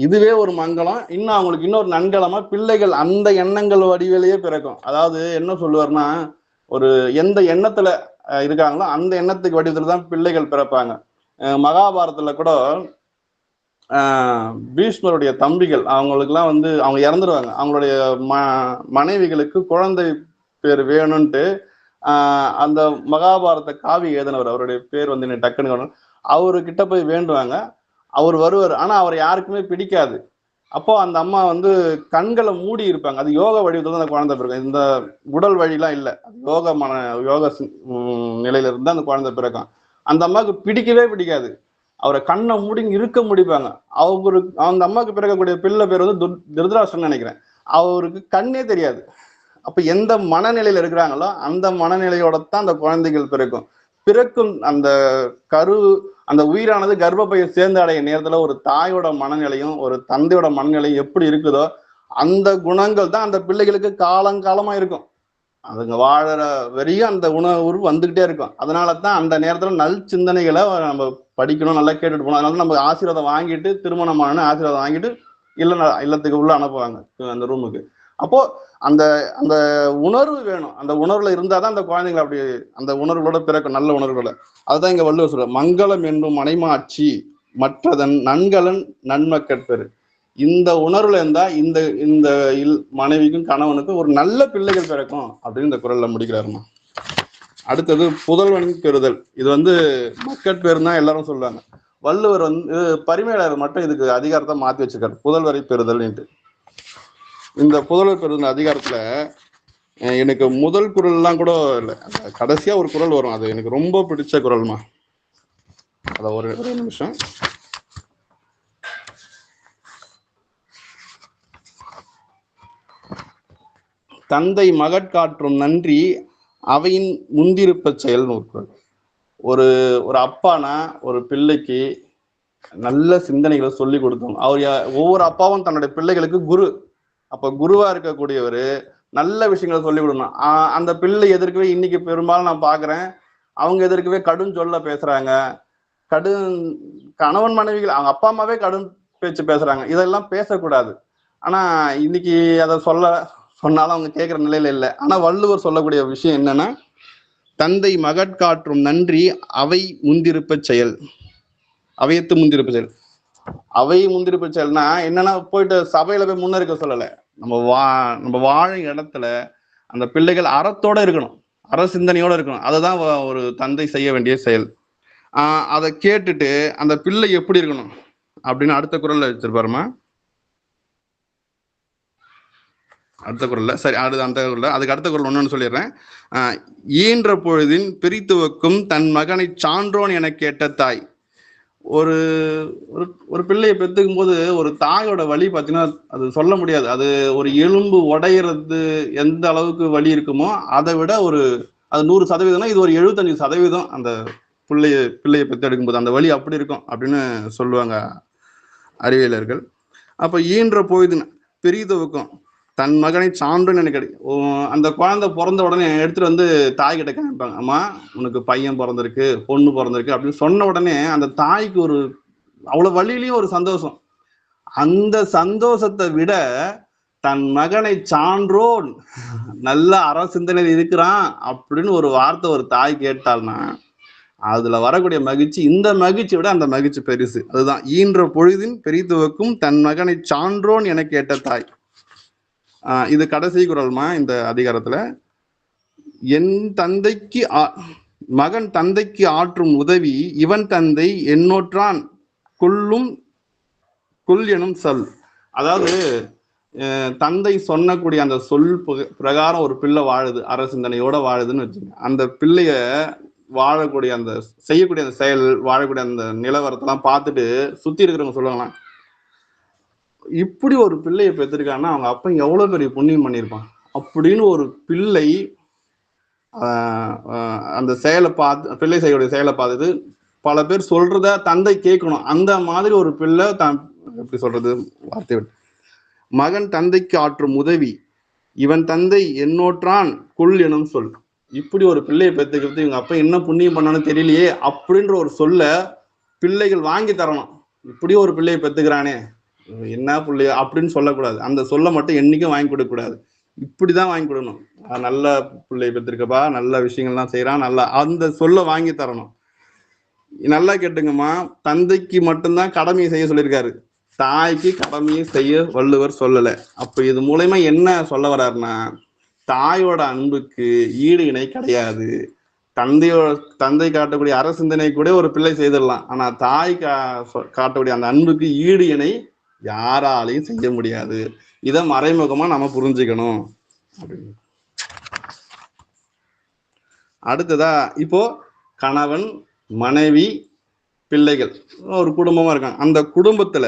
இதுவே ஒரு மங்களம். இன்னும் அவங்களுக்கு இன்னொரு நன்கலமா பிள்ளைகள் அந்த எண்ணங்கள் வடிவிலேயே பிறக்கும். அதாவது என்ன சொல்லுவார்னா, ஒரு எந்த எண்ணத்துல இருக்காங்களோ அந்த எண்ணத்துக்கு வடிவத்துல தான் பிள்ளைகள் பிறப்பாங்க. மகாபாரதத்துல கூட பீஷ்மருடைய தம்பிகள் அவங்களுக்குலாம் வந்து அவங்க இறந்துருவாங்க. அவங்களுடைய மனைவிகளுக்கு குழந்தை பேர் வேணும்ன்ட்டு அந்த மகாபாரத காவி எழுதினவர், அவருடைய பேர் வந்து டக்குன்னு அவர்கிட்ட போய் வேண்டுவாங்க. அவர் வருவார், ஆனா அவர் யாருக்குமே பிடிக்காது. அப்போ அந்த அம்மா வந்து கண்களை மூடி இருப்பாங்க. அது யோக வடிவத்துல அந்த குழந்தை பிறக்கும். இந்த உடல் வழிலாம் இல்லை, யோக நிலையில இருந்து அந்த குழந்தை பிறக்கும். அந்த அம்மாவுக்கு பிடிக்கவே பிடிக்காது. அவரை கண்ணை மூடி இருக்க முடிப்பாங்க. அந்த அம்மாவுக்கு பிறக்கக்கூடிய பிள்ளை பேர் வந்து திருதராஷ்டிரன் நினைக்கிறேன். அவருக்கு கண்ணே தெரியாது. அப்ப எந்த மனநிலையில இருக்கிறாங்களோ அந்த மனநிலையோட தான் அந்த குழந்தைகள் பிறக்கும் அந்த அந்த உயிரானது கர்ப்பப்பையை சேர்ந்து அடைய நேரத்துல ஒரு தாயோட மனநிலையும் ஒரு தந்தையோட மனநிலையும் எப்படி இருக்குதோ அந்த குணங்கள் தான் அந்த பிள்ளைகளுக்கு காலங்காலமா இருக்கும். அதுங்க வாழற வரையும் அந்த உணர்வு வந்துகிட்டே இருக்கும். அதனாலதான் அந்த நேரத்துல நல் சிந்தனைகளை நம்ம படிக்கணும், நல்லா கேட்டுட்டு போகணும். அதனால நம்ம ஆசீர்வாதம் வாங்கிட்டு, திருமணமான ஆசீர்வாதம் வாங்கிட்டு இல்லத்துக்கு உள்ள அனுப்புவாங்க அந்த ரூமுக்கு. அப்போ அந்த அந்த உணர்வு வேணும். அந்த உணர்வுல இருந்தாதான் அந்த குழந்தைங்களை அப்படி அந்த உணர்வுகளோட பிறக்கும், நல்ல உணர்வுகளோட. அதுதான் இங்க வள்ளுவர் சொல்ற, மங்களம் என்பும் மனைமாட்சி மற்றதன் நன்கலன் நன்மக்கட்பேறு. இந்த உணர்வுல இருந்தா இந்த இந்த மனைவிக்கும் கணவனுக்கும் ஒரு நல்ல பிள்ளைகள் பிறக்கும் அப்படின்னு இந்த குறள்ல முடிக்கிறாருமா. அடுத்தது புதல்வன் பெறுதல். இது வந்து மக்கட்பேறு தான் எல்லாரும் சொல்லுவாங்க. வள்ளுவர் வந்து பரிமேலழகர் மட்டும் இதுக்கு அதிகாரத்தை மாத்தி வச்சிருக்காரு, புதல்வரை பெறுதல்ன்ட்டு. இந்த புதல்வர் பெறுதல் அதிகாரத்துல எனக்கு முதல் குறள்லாம் கூட இல்லை, கடைசியா ஒரு குறள் வரும், அது எனக்கு ரொம்ப பிடிச்ச குறள்மா. அத ஒரு நிமிஷம். தந்தை மகட்காற்றும் நன்றி அவையின் முந்திருப்ப செயல்னு ஒரு குறள். ஒரு ஒரு அப்பானா ஒரு பிள்ளைக்கு நல்ல சிந்தனைகளை சொல்லி கொடுக்கணும். ஒவ்வொரு அப்பாவும் தன்னுடைய பிள்ளைகளுக்கு குரு. அப்ப குருவா இருக்கக்கூடியவர் நல்ல விஷயங்களை சொல்லி கொடுக்கணும். அந்த பிள்ளை எதிர்க்கவே இன்னைக்கு பெரும்பாலும் நான் பாக்குறேன், அவங்க எதிர்க்கவே கடும் சொல்ல பேசுறாங்க. கணவன் மனைவிகள் அவங்க அப்பா அம்மாவே கடும் பேச்சு பேசுறாங்க. இதெல்லாம் பேசக்கூடாது. ஆனா இன்னைக்கு அதை சொன்னாலும் அவங்க கேட்கிற நிலையில இல்லை. ஆனா வள்ளுவர் சொல்லக்கூடிய விஷயம் என்னன்னா, தந்தை மகட்காற்றும் நன்றி அவை முந்திருப்ப செயல், அவையத்து முந்திருப்ப செயல். அவை முந்திருப்ப செயல்னா என்னன்னா, போயிட்டு சபையில போய் முன்னேற்க சொல்லலை. நம்ம வாழும் இடத்துல அந்த பிள்ளைகள் அறத்தோட இருக்கணும், அற சிந்தனையோட இருக்கணும். அதுதான் ஒரு தந்தை செய்ய வேண்டிய செயல். அதை கேட்டுட்டு அந்த பிள்ளை எப்படி இருக்கணும் அப்படின்னு அடுத்த குறள்ல வச்சிருப்பாருமா. அடுத்த குறள்ல சரி, அந்த குறள்ல அதுக்கு அடுத்த குறள் ஒன்னு சொல்லிடுறேன். ஈன்ற பொழுதின் பிரித்துவக்கும் தன் மகனை சான்றோன் என கேட்ட தாய். ஒரு ஒரு பிள்ளையை பெற்றுக்கும் போது ஒரு தாயோட வலி பார்த்தீங்கன்னா அது சொல்ல முடியாது. அது ஒரு எலும்பு உடையிறது எந்த அளவுக்கு வலி இருக்குமோ அதை விட அது 100%, இது ஒரு 75% அந்த பிள்ளையை பெற்றெடுக்கும் போது அந்த வலி அப்படி இருக்கும் அப்படின்னு சொல்லுவாங்க அறிவியலர்கள். அப்ப ஈன்ற பொழுது பெரிதுவக்கும் தன் மகனை சான்றோன்னு எனக்கு அந்த குழந்தை பிறந்த உடனே எடுத்துட்டு வந்து தாய்கிட்ட காமிப்பாங்க. அம்மா உனக்கு பையன் பிறந்திருக்கு, பொண்ணு பிறந்திருக்கு அப்படின்னு சொன்ன உடனே அந்த தாய்க்கு அவ்வளவு வழியிலையும் ஒரு சந்தோஷம். அந்த சந்தோஷத்தை விட தன் மகனை சான்றோன் நல்ல அற சிந்தனையில் இருக்கிறான் அப்படின்னு ஒரு வார்த்தை ஒரு தாய் கேட்டால்னா அதுல வரக்கூடிய மகிழ்ச்சி இந்த மகிழ்ச்சியை விட அந்த மகிழ்ச்சி பெருசு. அதுதான் ஈன்ற பொழுதின் பெரிதுவக்கும் தன் மகனை சான்றோன் என கேட்ட தாய். இது கடைசி குறள்மா இந்த அதிகாரத்துல. என் தந்தைக்கு மகன் தந்தைக்கு ஆற்றும் உதவி இவன் தந்தை என்னோற்றான் கொல் எனும் சொல். அதாவது தந்தை சொன்னக்கூடிய அந்த சொல் பிரகாரம் ஒரு பிள்ளை வாழுது, அற சிந்தனையோட வாழுதுன்னு வச்சுங்க. அந்த பிள்ளைய வாழக்கூடிய அந்த செய்யக்கூடிய அந்த செயல், வாழக்கூடிய அந்த நிலவரத்தெல்லாம் பார்த்துட்டு சுத்தி இருக்கிறவங்க சொல்லுவாங்களாம், இப்படி ஒரு பிள்ளையை பெற்றிருக்காங்கன்னா அவங்க அப்பா எவ்வளவு பெரிய புண்ணியம் பண்ணியிருப்பான் அப்படின்னு. ஒரு பிள்ளை அந்த செயலை பிள்ளை செய்யக்கூடிய செயலை பார்த்துட்டு பல பேர் சொல்றத தந்தை கேட்கணும். அந்த மாதிரி ஒரு பிள்ளை எப்படி சொல்றது வார்த்தை விட்டு, மகன் தந்தைக்கு ஆற்றும் உதவி இவன் தந்தை என்னோற்றான் கொல் எனும் சொல். இப்படி ஒரு பிள்ளையை பெற்றுக்கிறது இவங்க அப்பா என்ன புண்ணியம் பண்ணான்னு தெரியலையே அப்படின்ற ஒரு சொல்ல பிள்ளைகள் வாங்கி தரணும். இப்படி ஒரு பிள்ளையை பெற்றுக்கிறானே என்ன பிள்ளைய அப்படின்னு சொல்லக்கூடாது. அந்த சொல்ல மட்டும் என்னைக்கும் வாங்கி கொடுக்க கூடாது. இப்படிதான் வாங்கி கொடுக்கணும். நல்ல பிள்ளையை பெற்றிருக்கப்பா, நல்ல விஷயங்கள்லாம் செய்யறான், நல்லா அந்த சொல்ல வாங்கி தரணும். நல்லா கேட்டுங்கம்மா, தந்தைக்கு மட்டும்தான் கடமையை செய்ய சொல்லியிருக்காரு, தாய்க்கு கடமையை செய்ய வள்ளுவர் சொல்லல. அப்ப இது மூலமா என்ன சொல்ல வர்றாருன்னா, தாயோட அன்புக்கு ஈடு இணை கிடையாது. தந்தை காட்டக்கூடிய அற சிந்தனை கூட ஒரு பிள்ளை செய்திடலாம். ஆனா தாய் காட்டக்கூடிய அந்த அன்புக்கு ஈடு இணை யாராலையும் செய்ய முடியாது. இதை மறைமுகமா நம்ம புரிஞ்சுக்கணும் அப்படின்னு. அடுத்ததா இப்போ கணவன் மனைவி பிள்ளைகள் ஒரு குடும்பமா இருக்காங்க. அந்த குடும்பத்துல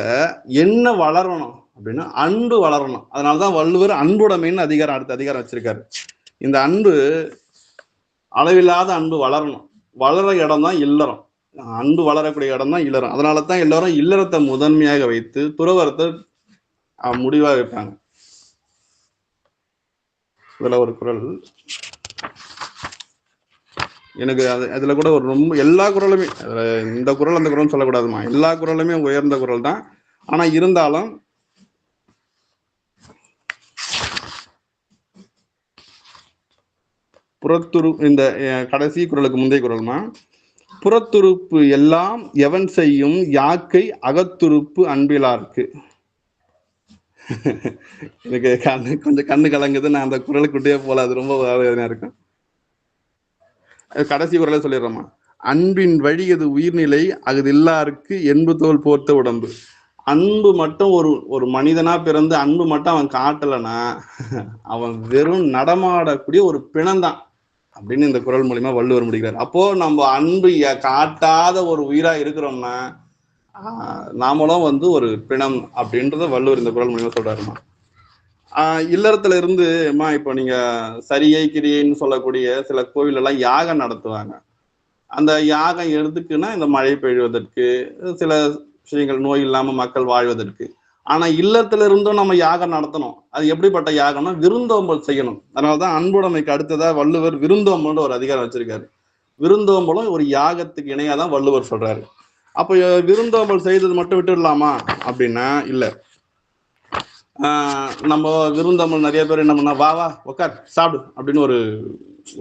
என்ன வளரணும் அப்படின்னா அன்பு வளரணும். அதனாலதான் வள்ளுவர் அன்புடைமைன்னு அடுத்த அதிகாரம் வச்சிருக்காரு. இந்த அன்பு அளவில்லாத அன்பு வளரணும். வளர இடம் தான் இல்லறம். அன்பு வளரக்கூடிய இடம் தான் இல்லறம். அதனாலதான் எல்லாரும் இல்லறத்தை முதன்மையாக வைத்து துறவரத்தை முடிவா வைப்பாங்க. இதுல ஒரு குறள் எனக்கு அதுல கூட ஒரு ரொம்ப எல்லா குறளுமே, இந்த குறள் அந்த குறள் சொல்லக்கூடாதுமா, எல்லா குறளுமே உயர்ந்த குறள் தான். ஆனா இருந்தாலும் இந்த கடைசி குறளுக்கு முந்தைய குறள்மா, புறத்துறுப்பு எல்லாம் எவன் செய்யும் யாக்கை அகத்துறுப்பு அன்பிலார்க்கு. எனக்கு கொஞ்சம் கண்ணு கலங்குது, நான் அந்த குறளுக்குட்டே போல, அது ரொம்ப வேதனையா இருக்கும். கடைசி குறளை சொல்லிடுறோமா, அன்பின் வழி அது உயிர்நிலை அகுது இல்லாருக்கு என்பு தோல் போர்த்த உடம்பு. அன்பு மட்டும் ஒரு மனிதனா பிறந்து அன்பு மட்டும் அவன் காட்டலைன்னா அவன் வெறும் நடமாடக்கூடிய ஒரு பிணம்தான் அப்படின்னு இந்த குறள் மூலியமா வள்ளுவர் முடிக்கிறார். அப்போ நம்ம அன்பு காட்டாத ஒரு உயிரா இருக்கிறோம்னா நாமளும் ஒரு பிணம் அப்படின்றத வள்ளுவர் இந்த குறள் மூலியமா சொல்றாருமா. இல்லறத்துல இருந்து இப்போ நீங்க சரியை கிரியைன்னு சொல்லக்கூடிய சில கோவில் எல்லாம் யாகம் நடத்துவாங்க. அந்த யாகம் எதுக்குன்னா இந்த மழை பெய்வதற்கு, சில விஷயங்கள், நோய் இல்லாம மக்கள் வாழ்வதற்கு. ஆனா இல்லத்துல இருந்தும் நம்ம யாகம் நடத்தணும். அது எப்படிப்பட்ட யாகம்னா விருந்தோம்பல் செய்யணும். அதனாலதான் அன்புடைமைக்கு அடுத்ததா வள்ளுவர் விருந்தோம்பல்னு ஒரு அதிகாரம் வச்சிருக்காரு. விருந்தோம்பலும் ஒரு யாகத்துக்கு இணையாதான் வள்ளுவர் சொல்றாரு. அப்போ விருந்தோம்பல் செய்தது மட்டும் விட்டுடலாமா அப்படின்னா இல்ல. நம்ம விருந்தோம்பல் நிறைய பேர் என்ன பண்ணா, வா வா உட்கார் சாப்பிடு அப்படின்னு ஒரு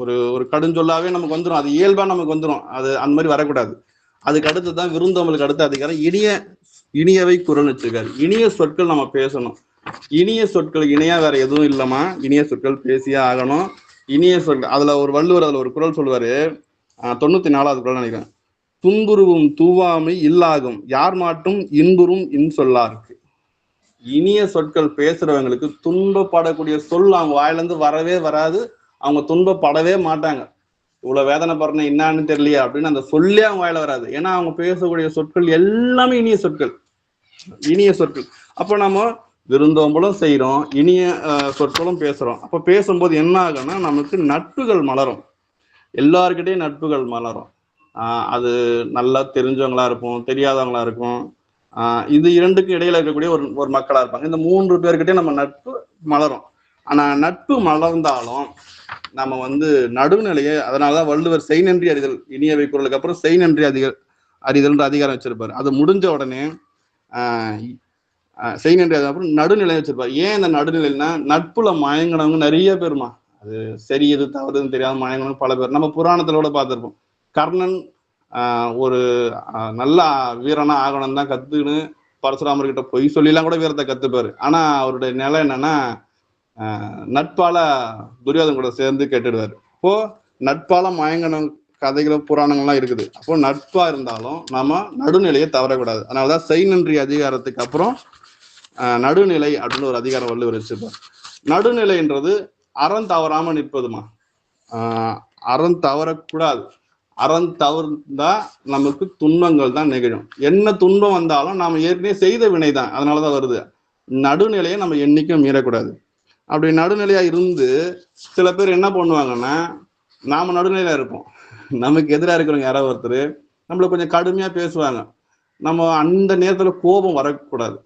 ஒரு ஒரு கடுஞ்சொல்லாவே நமக்கு வந்துடும். அது இயல்பா நமக்கு வந்துடும். அது அந்த மாதிரி வரக்கூடாது. அதுக்கு அடுத்துதான் விருந்தோம்பலுக்கு அடுத்த அதிகாரம் இனியவை குரல் வச்சிருக்காரு. இனிய சொற்கள் நம்ம பேசணும். இனிய சொற்கள் இணையா வேற எதுவும் இல்லமா, இனிய சொற்கள் பேசியே ஆகணும். இனிய சொற்கள் அதுல ஒரு வள்ளுவர் அதுல ஒரு குரல் சொல்லுவாரு, 94வது குரல் நினைக்கிறேன். துன்புருவும் தூவாமை இல்லாகும் யார் மாட்டும் இன்புறும் இன்சொல்லாருக்கு. இனிய சொற்கள் பேசுறவங்களுக்கு துன்பப்படக்கூடிய சொல் அவங்க வாயிலிருந்து வரவே வராது. அவங்க துன்பப்படவே மாட்டாங்க. இவ்வளவு வேதனை படுறேன் என்னான்னு தெரியலையா அப்படின்னு அந்த சொல்லே அவங்க வாயில வராது. ஏன்னா அவங்க பேசக்கூடிய சொற்கள் எல்லாமே இனிய சொற்கள். இனிய சொற்கள். அப்போ நம்ம விருந்தோம்பலும் செய்யறோம், இனிய சொற்களும் பேசுறோம். அப்ப பேசும்போது என்ன ஆகும்னா நமக்கு நட்புகள் மலரும். எல்லார்கிட்டையும் நட்புகள் மலரும். அது நல்லா தெரிஞ்சவங்களா இருக்கும், தெரியாதவங்களா இருக்கும். இது இரண்டுக்கு இடையில இருக்கக்கூடிய ஒரு மக்களா இருப்பாங்க. இந்த 3 பேர்கிட்டயும் நம்ம நட்பு மலரும். ஆனா நட்பு மலர்ந்தாலும் நம்ம நடுநிலையை, அதனாலதான் வள்ளுவர் செய் நன்றி அறிதல், இனியவை குரலுக்கு அப்புறம் செய் நன்றி அறிதல்ன்ற அதிகாரம் வச்சிருப்பாரு. அது முடிஞ்ச உடனே செய் நன்றி அப்புறம் நடுநிலை வச்சிருப்பாரு. ஏன் இந்த நடுநிலைன்னா நட்புல மயங்கினவங்க நிறைய பேருமா. அது சரி எது தவறுன்னு தெரியாத மயங்கினவங்க பல பேர். நம்ம புராணத்துல கூட பார்த்திருப்போம். கர்ணன் ஒரு நல்ல வீரனா ஆகணும் தான் கத்துன்னு பரசுராமர்கிட்ட பொய் சொல்லிலாம் கூட வீரத்தை கத்துப்பாரு. ஆனா அவருடைய நிலை என்னன்னா நட்பால துரியோதன் கூட சேர்ந்து கெட்டுடுவாரு. அப்போ நட்பால மயங்கன கதைகளும் புராணங்கள்லாம் இருக்குது. அப்போ நட்பா இருந்தாலும் நாம நடுநிலையை தவறக்கூடாது. அதனாலதான் செய் நன்றி அதிகாரத்துக்கு அப்புறம் நடுநிலை அப்படின்னு ஒரு அதிகாரம் வள்ளுவர் வச்சிருப்பார். நடுநிலைன்றது அறம் தவறாம நிற்பதுமா. அறம் தவறக்கூடாது. அறம் தவிர்த்தா நமக்கு துன்பங்கள் தான் நிகழும். என்ன துன்பம் வந்தாலும் நாம ஏற்கனவே செய்த வினை தான், அதனாலதான் வருது. நடுநிலையை நம்ம என்னைக்கும் மீறக்கூடாது. அப்படி நடுநிலையா இருந்து சில பேர் என்ன பண்ணுவாங்கன்னா, நாம நடுநிலையா இருப்போம், நமக்கு எதிராக இருக்கிறவங்க யாராவது ஒருத்தர் நம்மள கொஞ்சம் கடுமையா பேசுவாங்க. நம்ம அந்த நேரத்துல கோபம் வரக்கூடாது.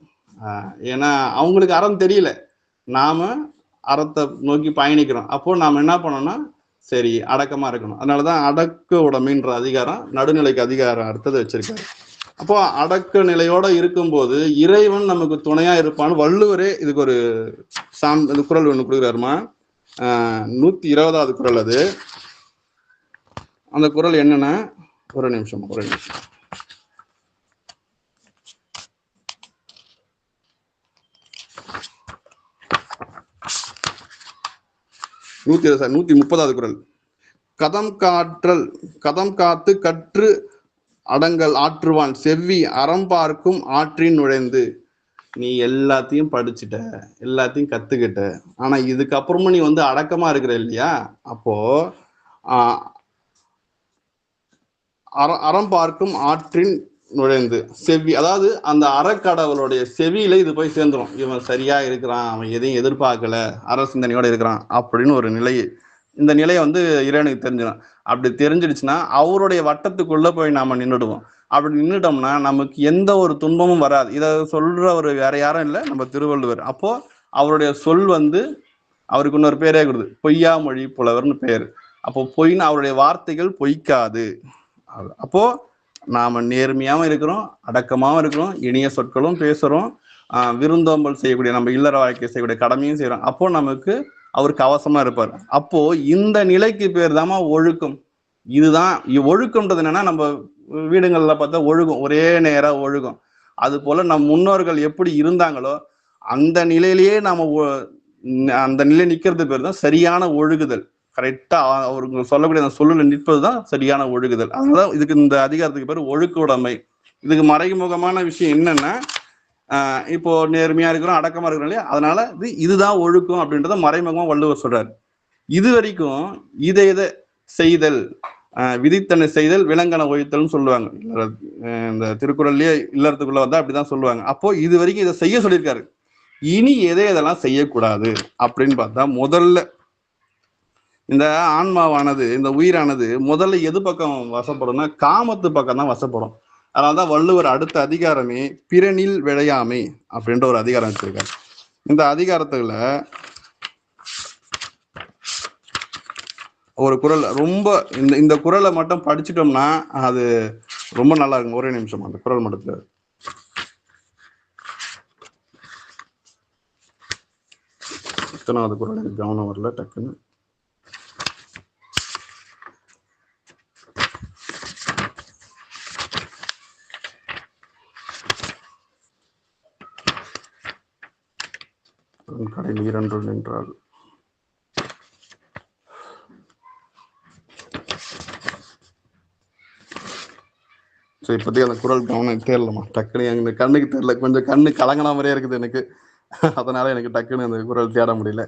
ஏன்னா அவங்களுக்கு அறம் தெரியல, நாம அறத்தை நோக்கி பயணிக்கிறோம். அப்போ நாம என்ன பண்ணோம்னா சரி அடக்கமா இருக்கணும். அதனாலதான் அடக்க உடைமைன்ற அதிகாரம் நடுநிலைக்கு அதிகாரம் அடுத்தது வச்சிருக்காரு. அப்போ அடக்க நிலையோட இருக்கும்போது இறைவன் நமக்கு துணையா இருப்பான்னு வள்ளுவரே இதுக்கு ஒரு குறள் ஒண்ணு கொடுக்குறாருமா. 120வது குறள். அது அந்த குறள் என்னன்னா, ஒரு நிமிஷம் 130வது குறள். கதம் காத்து கற்று அடங்கல் ஆற்றுவான் செவ்வி அறம் பார்க்கும் ஆற்றின் நுழைந்து. நீ எல்லாத்தையும் படிச்சுட்ட, எல்லாத்தையும் கத்துக்கிட்ட, ஆனா இதுக்கப்புறமும் நீ அடக்கமா இருக்கிற இல்லையா, அப்போ அறம் பார்க்கும் ஆற்றின் நுழைந்து செவ்வி, அதாவது அந்த அறக்கடவுளுடைய செவியில இது போய் சேர்ந்துடும். இவன் சரியா இருக்கிறான், அவன் எதையும் எதிர்பார்க்கல, அற சிந்தனையோட இருக்கிறான் அப்படின்னு ஒரு நிலை. இந்த நிலையை இறைவனுக்கு தெரிஞ்சிடும். அப்படி தெரிஞ்சிடுச்சுன்னா அவருடைய வட்டத்துக்குள்ள போய் நாம நின்றுடுவோம். அப்படி நின்றுட்டோம்னா நமக்கு எந்த ஒரு துன்பமும் வராது. இதை சொல்றவர் வேற யாரும் இல்லை, நம்ம திருவள்ளுவர். அப்போ அவருடைய சொல் அவருக்கு இன்னொரு பேரே கொடுது, பொய்யா மொழி புலவர்னு பேர். அப்போ பொய்ன்னு அவருடைய வார்த்தைகள் பொய்க்காது. அப்போ நாம நேர்மையாவும் இருக்கிறோம், அடக்கமாவும் இருக்கிறோம், இனிய சொற்களும் பேசுறோம், விருந்தோம்பல் செய்யக்கூடிய நம்ம இல்லற வாழ்க்கை செய்யக்கூடிய கடமையும் செய்யறோம். அப்போ நமக்கு அவர் கவசமா இருப்பார். அப்போ இந்த நிலைக்கு பேர் தாமா ஒழுக்கம். இதுதான் ஒழுக்கம்ன்றது. என்னன்னா நம்ம வீடுகள்ல பார்த்தா ஒழுகும், ஒரே நேரம் ஒழுகும். அது போல நம் முன்னோர்கள் எப்படி இருந்தாங்களோ அந்த நிலையிலேயே நாம அந்த நிலை நிக்கிறது பேர் தான் சரியான ஒழுகுதல். கரெக்டா அவருக்கு சொல்லக்கூடிய அந்த சொல்லுல நிற்பதுதான் சரியான ஒழுகுதல். அதனால இதுக்கு இந்த அதிகாரத்துக்கு பேர் ஒழுக்க உடைமை. இதுக்கு மறைமுகமான விஷயம் என்னன்னா, இப்போ நேர்மையா இருக்கிறோம், அடக்கமா இருக்கிறோம் இல்லையா, அதனால இதுதான் ஒழுக்கம் அப்படின்றத மறைமுகமா வள்ளுவர் சொல்றாரு. இது வரைக்கும் இதை செய்தல், விதித்தனை செய்தல், விலங்கன ஒழித்தல்னு சொல்லுவாங்க. இந்த திருக்குறள்லயே இல்லறதுக்குள்ள வந்தா அப்படிதான் சொல்லுவாங்க. அப்போ இது வரைக்கும் இதை செய்ய சொல்லியிருக்காரு. இனி எதெல்லாம் செய்யக்கூடாது அப்படின்னு பார்த்தா, முதல்ல இந்த ஆன்மாவானது, இந்த உயிரானது முதல்ல எது பக்கம் வசப்படும்னா காமத்து பக்கம் தான் வசப்படும். அதனாலதான் வள்ளுவர் அடுத்த அதிகாரமே பிறனில் விழையாமை அப்படின்ற ஒரு அதிகாரம் வச்சிருக்காரு. இந்த அதிகாரத்துல ஒரு குறள் ரொம்ப இந்த குறளை மட்டும் படிச்சுட்டோம்னா அது ரொம்ப நல்லா இருக்கும். ஒரே நிமிஷம் அந்த குறள் மட்டும் இத்தனாவது குறள் எனக்கு கவனம் வரல டக்குன்னு. கடையில் இரண்டு நின்றால் சரி, இப்போதைக்கு அந்த குறள் கவனம் தெரியலமா, டக்குன்னு எங்க கண்ணுக்கு தெரியல, கொஞ்சம் கண்ணு கலங்கின மாதிரியே இருக்குது எனக்கு, அதனால எனக்கு டக்குன்னு அந்த குறள் தேட முடியல.